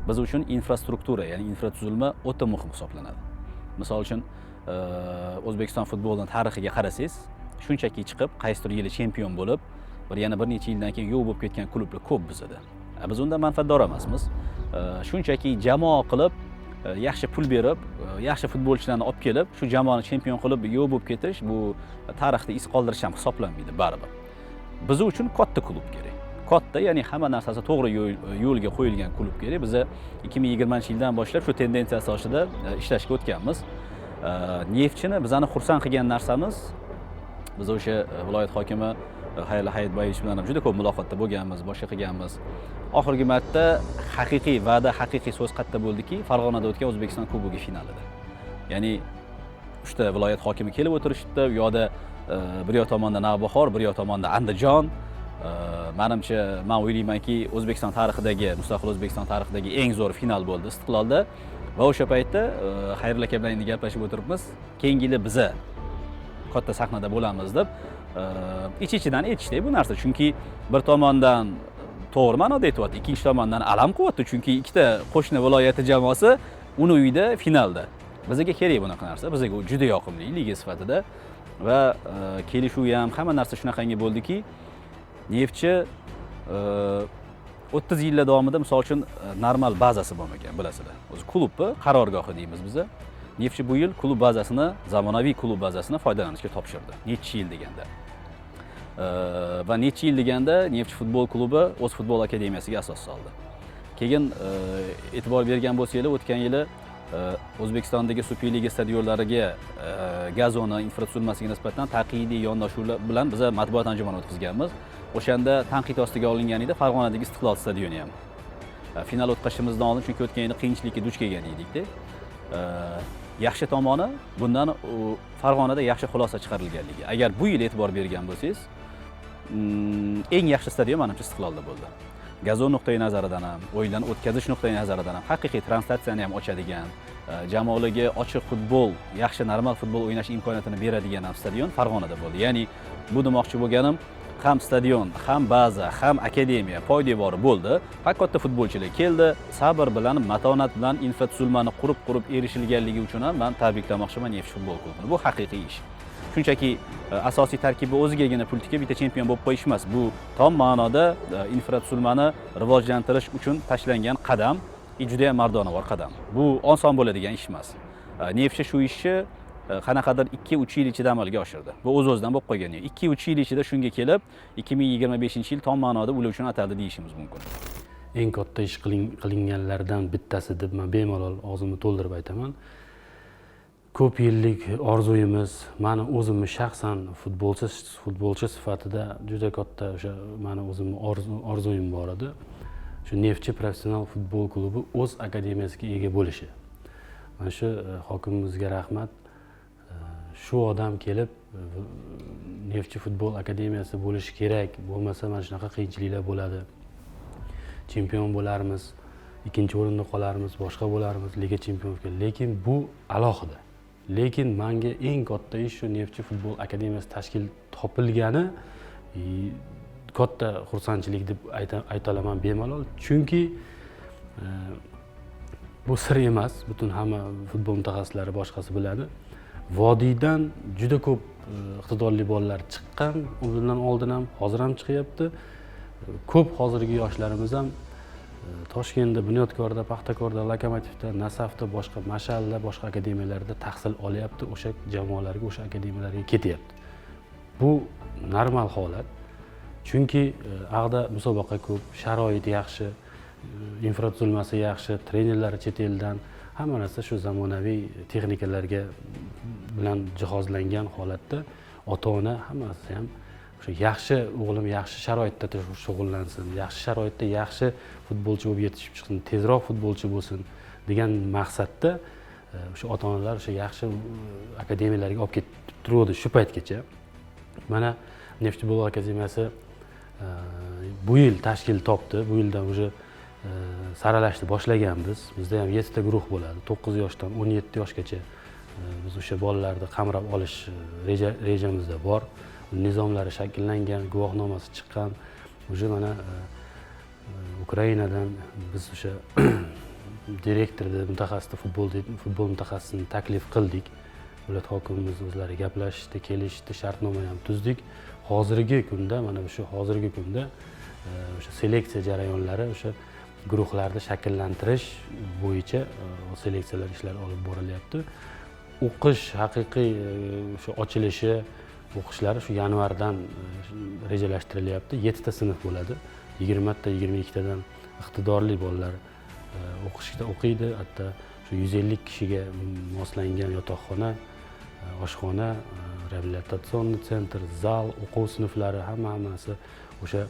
Biz uchun infrastruktura, ya'ni infratuzilma o'ta muhim hisoblanadi. Misol uchun O'zbekiston futbolining tarixiga qarasangiz, shunchaki chiqib, qaysidir yili chempion bo'lib, yana bir necha yildan keyin yo'q bo'lib ketgan klublar ko'p bizda. Biz undan manfaatdor emasmiz. Shunchaki jamoa qilib, yaxshi pul berib, yaxshi futbolchilarni olib kelib, shu jamoani chempion qilib yo'q bo'lib ketish bu tarixda iz qoldirish ham hisoblanmaydi baribir. Biz uchun katta klub kerak. Katta, ya'ni hamma narsasi to'g'ri yo'lga qo'yilgan klub kerak. Biz 2020-yildan boshlab shu tendensiya asosida ishlashga o'tganmiz. Neftchini bizani xursand qilgan narsamiz, biz o'sha viloyat hokimi Xayrli Hayitboyevich bilan ham juda ko'p muloqotda bo'lganmiz, boshqa qilganmiz. Oxirgi marta haqiqiy va'da, haqiqiy so'z qayerda bo'ldiki, Farg'onada o'tgan O'zbekiston Kubogi finalida. Ya'ni uchta viloyat hokimi kelib o'tirishdi, u yoqda bir yoq tomonda Navbahor, bir yoq tomonda Andijon. Menimcha, men o'ylaymanki, O'zbekiston tarixidagi, mustaqil O'zbekiston tarixidagi eng zo'r final bo'ldi Istiqlolda. Va o'sha paytda Xayrli aka bilan endi gaplashib o'tiribmiz. Keyingi yili biza katta sahnada bo'lamiz deb ich-ichidan aytishdi bu narsa. Chunki bir tomondan to'g'ri ma'noda aytyapti, ikkinchi tomondan alam qilyapti. Chunki ikkita qo'shni viloyati jamoasi uni uyida finalda. Bizga kerak bunaqa narsa. Bizga u juda yoqimli liga sifatida va kelishuv ham hamma narsa shunaqangi bo'ldiki, Neftchi 30 yillar davomida misol uchun normal bazasi bo'lmagan, bilasizlar. O'zi klubni qarorgohi deymiz biz. Neftchi bu yil klub bazasini, zamonaviy klub bazasini foydalanishga topshirdi. Necha yil deganda. Va necha yil deganda Neftchi futbol klubi o'z futbol akademiyasiga asos soldi. Keyin e'tibor bergan bo'lsanglar, o'tgan yili O'zbekistondagi Superliga stadionlariga gazoni infratuzilmasiga nisbatan taqidiy yondashuvlar bilan biz matbuot anjumani o'tkazganmiz. O'shanda tanqid ostiga olingan edi Farg'onadagi Istiqlol stadioni ham. Final o'tkazishimizdan oldin, chunki o'tgan yili qiyinchilikka duch kelgan edikda. Yaxshi tomoni bundan Farg'onada yaxshi xulosa chiqarilganligi. Agar bu yil e'tibor bergan bo'lsangiz, eng yaxshi stadion menimcha Istiqlolda bo'ldi. Gazon nuqtai nazaridan ham, o'yinlarni o'tkazish nuqtai nazaridan ham, haqiqiy translyatsiyani ham ochadigan, jamoalarga ochiq futbol, yaxshi normal futbol o'ynash imkoniyatini beradigan ham stadion Farg'onada bo'ldi. Ya'ni bu demoqchi bo'lganim, ham stadion, ham baza, ham akademiya poydevori bo'ldi. Faqat futbolchilar keldi, sabr bilan, matonat bilan infratuzilmani qurib erishilganligi uchun ham men tabriklamoqchiman Neftchi futbol klubini. Bu haqiqiy ish. Shunchaki asosiy tarkibi o'zigagina pultiga bitta chempion bo'lib qo'yish emas. Bu tom ma'noda infratuzilmani rivojlantirish uchun tashlangan qadam, juda ham mardonavor qadam. Bu oson bo'ladigan ish emas. Neftchi shu ishni qanaqadir 2-3 yil ichida amalga oshirdi. Bu o'z-o'zidan bo'lib qolgan. 2-3 yil ichida shunga kelib, 2025-yil tom ma'noda ular uchun ataldi deyishimiz mumkin. Eng katta ish qilinganlardan bittasi deb men bemalol og'zimni to'ldirib aytaman. Ko'p yillik orzuyimiz, meni o'zimni shaxsan futbolchi sifatida juda katta o'sha meni o'zimni orzuyim bor edi. Shu Neftchi professional futbol klubi o'z akademiyasiga ega bo'lishi. Mana shu hokimimizga rahmat. Shu odam kelib Neftchi futbol akademiyasi bo'lishi kerak, bo'lmasa mana shunaqa qiyinchiliklar bo'ladi. Chempion bo'larmiz, ikkinchi o'rinda qolarmiz, boshqa bo'larmiz, liga chempionga. Lekin bu alohida. Lekin menga eng katta ish shu Neftchi futbol akademiyasi tashkil topilgani katta xursandchilik deb ayta olaman bemalol. Chunki bu sir emas, butun hamma futbol mutaxassislari boshqasi biladi. Vodiydan juda ko'p iqtidorli bolalar chiqqan, undan oldin ham, hozir ham chiqyapti. Ko'p hozirgi yoshlarimiz ham Toshkentda, Bunyodkorda, Paxtakorda, Lokomotivda, Nasafda, boshqa Mashalda, boshqa akademiyalarda tahsil olyapti, o'sha jamoalarga, o'sha akademiyalarga ketyapti. Bu normal holat. Chunki ag'da musobaqa ko'p, sharoit yaxshi, infratuzilmasi yaxshi, trenerlari chet eldan, hamma narsa shu zamonaviy texnikalarga bilan jihozlangan holatda ota-ona hammasi ham o'sha yaxshi o'g'lim yaxshi sharoitda shug'ullansin, yaxshi sharoitda yaxshi futbolchi bo'lib yetishib chiqsin, tezroq futbolchi bo'lsin degan maqsadda o'sha ota-onalar o'sha yaxshi akademiyalarga olib ketib turdi shu paytgacha. Mana Neftchi futbol akademiyasi bu yil tashkil topdi. Bu yildan уже saralashni boshlaganmiz. Bizda ham 7 ta guruh bo'ladi. 9 yoshdan 17 yoshgacha biz o'sha bolalarni qamrab olish rejamizda bor. Nizomlari shakllangan, guvohnomasi chiqqan. Уже mana Ukrainadan biz o'sha direktorni, mutaxassisni, futbol mutaxassisini taklif qildik. Viloyat hokimimiz o'zlari gaplashishdi, kelishdi, shartnoma ham tuzdik. Hozirgi kunda, mana shu hozirgi kunda o'sha seleksiya jarayonlari, o'sha guruhlarni shakllantirish bo'yicha seleksiyalar ishlari olib borilyapti. O'qish haqiqiy o'sha ochilishi, o'qishlari shu yanvardan rejalashtirilyapti. 7 ta sinf bo'ladi. 20 ta, 22 tadan iqtidorli bolalar o'qishda o'qiydi. Hatto shu 150 kishiga moslangan yotoqxona, oshxona, reabilitatsion sentr, zal, o'quv sinflari hammasi o'sha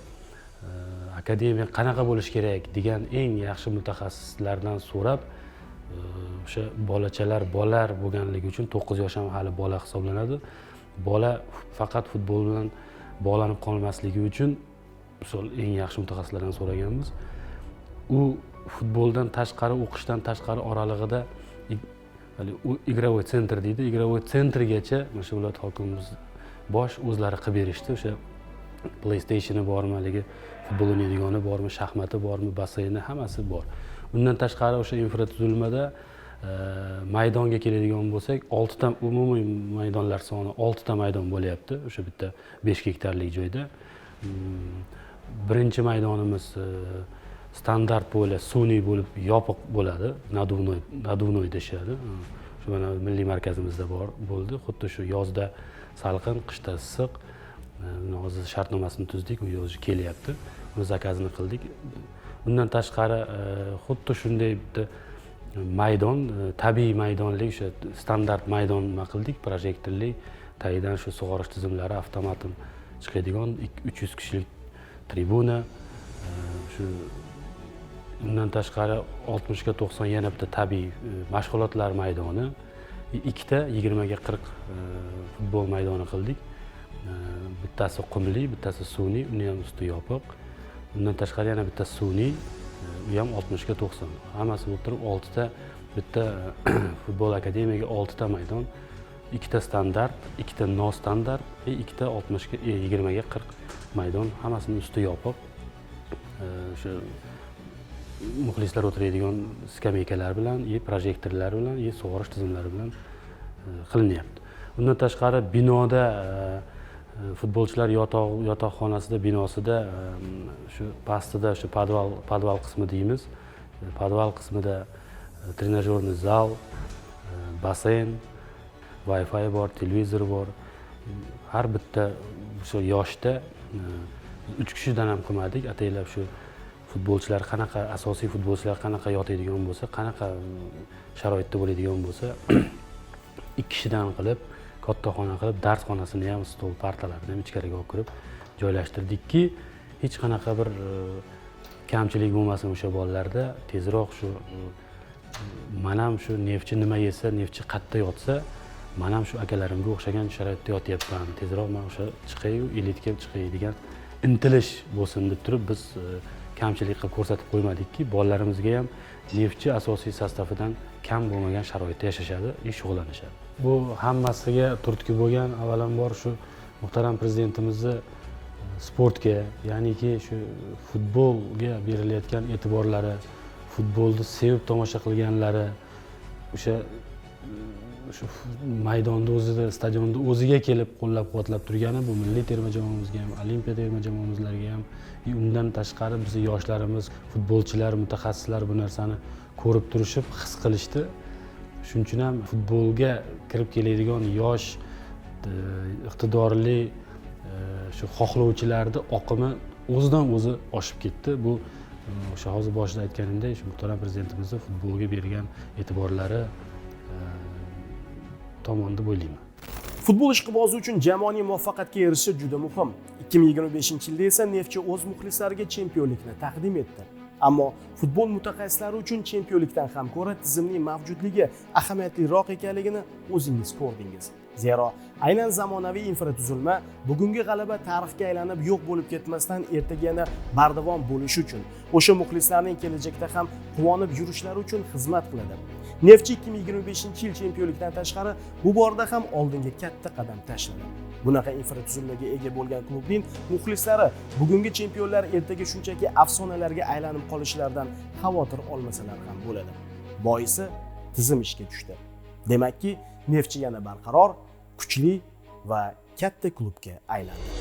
akademiya qanaqa bo'lishi kerak degan eng yaxshi mutaxassislardan so'rab o'sha bolalar bo'lganligi uchun 9 yosh ham hali bola hisoblanadi. Bola faqat futbol bilan bog'lanib qolmasligi uchun misol eng yaxshi mutaxassislardan so'raganmiz. U futboldan tashqari, o'qishdan tashqari oralig'ida игровой sentr deydi. Игровой sentrgacha mana shu viloyat hokimimiz bosh o'zlari qilib berishdi. O'sha PlayStation'i bormi, haligi futbol o'ynaydigani bormi, shaxmati bormi, basseyni hammasi bor. Undan tashqari o'sha infratuzilmada maydonga keladigan bo'lsak, 6 ta umumiy maydonlar soni 6 ta maydon bo'lyapti. O'sha bitta 5 gektarlik joyda. Birinchi maydonimiz standart bo'ldi, sun'iy bo'lib yopiq bo'ladi, naduvnoy deyishadi. Shu mana milliy markazimizda bo'ldi. Xuddi shu yozda salqin, qishda issiq. Hozir shartnomasini tuzdik, u yo'zi kelyapti. Uni zakazini qildik. Bundan tashqari xuddi shunday bitta maydon, tabiiy maydonlik, o'sha standart maydon nima qildik, projektorli, tagidan shu sug'orish tizimlari avtomatim chiqadigan 300 kishilik tribuna, shu undan tashqari 60 ga 90 yana bitta tabiiy mashg'ulotlar maydoni, ikkita 20 ga 40 futbol maydoni qildik. Bittasi qumli, bittasi sun'iy, uni ham usti yopiq. Undan tashqari yana bitta sun'iy, u ham 60 ga 90. Hammasi o'tirib 6 ta bitta futbol akademiyaga 6 ta maydon, ikkita standart, ikkita nostandart va ikkita 60 ga 20 ga 40 maydon, hammasini usti yopiq. Shu muxlislar o'tiradigan skameykalar bilan, projektorlar bilan, sug'orish tizimlari bilan qilinyapti. Undan tashqari binoda futbolchilar yotoqxonasida, binosida shu pastida shu podval qismi deymiz. Podval qismida trenajyorniy zal, basseyn, Wi-Fi bor, televizor bor. Har bitta shu yoshda 3 kishidan ham qilmadik. Ataylab shu futbolchilar qanaqa, asosiy futbolchilar qanaqa yotadigan bo'lsa, qanaqa sharoitda bo'ladigan bo'lsa, 2 kishidan qilib, katta xona qilib, dars xonasini ham, stol, partalarni ham ichkariga olib kirib joylashtirdikki, hech qanaqa bir kamchilik bo'lmasin o'sha bolalarda. Tezroq shu men ham shu Neftchi nima yesa, Neftchi qayerda yotsa, men ham shu akalarimga o'xshagan sharoitda yotyapman. Tezroq men o'sha chiqay-yu, elitga chiqay degan intilish bo'lsin deb turib biz kamchilik qilib ko'rsatib qo'ymadikki, bolalarimizga ham Neftchi asosiy sostavidan kam bo'lmagan sharoitda yashashadi, shug'ullanishadi. Bu hammasiga turtki bo'lgan avvalambor shu muhtaram prezidentimizni sportga, ya'niki shu futbolga berilayotgan e'tiborlari, futbolni sevib tomosha qilganlari, o'sha maydonni o'zida, stadionni o'ziga kelib qo'llab-quvvatlab turgani bu milliy terma jamoamizga ham, olimpiya terma jamoamizlarga ham, undan tashqari bizning yoshlarimiz, futbolchilar, mutaxassislar bu narsani ko'rib turishib, his qilishdi. Shuning uchun ham futbolga kirib keladigan yosh, iqtidorli shu xohlovchilarning oqimi o'zidan o'zi oshib ketdi. Bu o'sha hozir boshida aytganimdek, shu muhtaram prezidentimizning futbolga bergan e'tiborlari tomon deb o'ylayman. Futbol ishqibozi uchun jamoaning muvaffaqiyatga erishishi juda muhim. 2025-yilda esa Neftchi o'z muxlislariga chempionlikni taqdim etdi. Ammo futbol mutaxassislari uchun chempionlikdan ham ko'ra tizimning mavjudligi ahamiyatliroq ekanligini o'zingiz ko'rdingiz. Zero aynan zamonaviy infratuzilma bugungi g'alaba tarixga aylanib yo'q bo'lib ketmasdan ertaga yana bardavom bo'lishi uchun, o'sha muxlislarning kelajakda ham quvonib yurishlari uchun xizmat qiladi. Neftchi 2025-yil chempionlikdan tashqari bu borada ham oldinga katta qadam tashladi. Bunaqa infratuzilmaga ega bo'lgan klubning muxlislari bugungi chempionlar ertaga shunchaki afsonalarga aylanib qolishlaridan xavotir olmasalar ham bo'ladi. Boisi tizim ishga tushdi. Demakki, Neftchi yana barqaror, kuchli va katta klubga aylandi.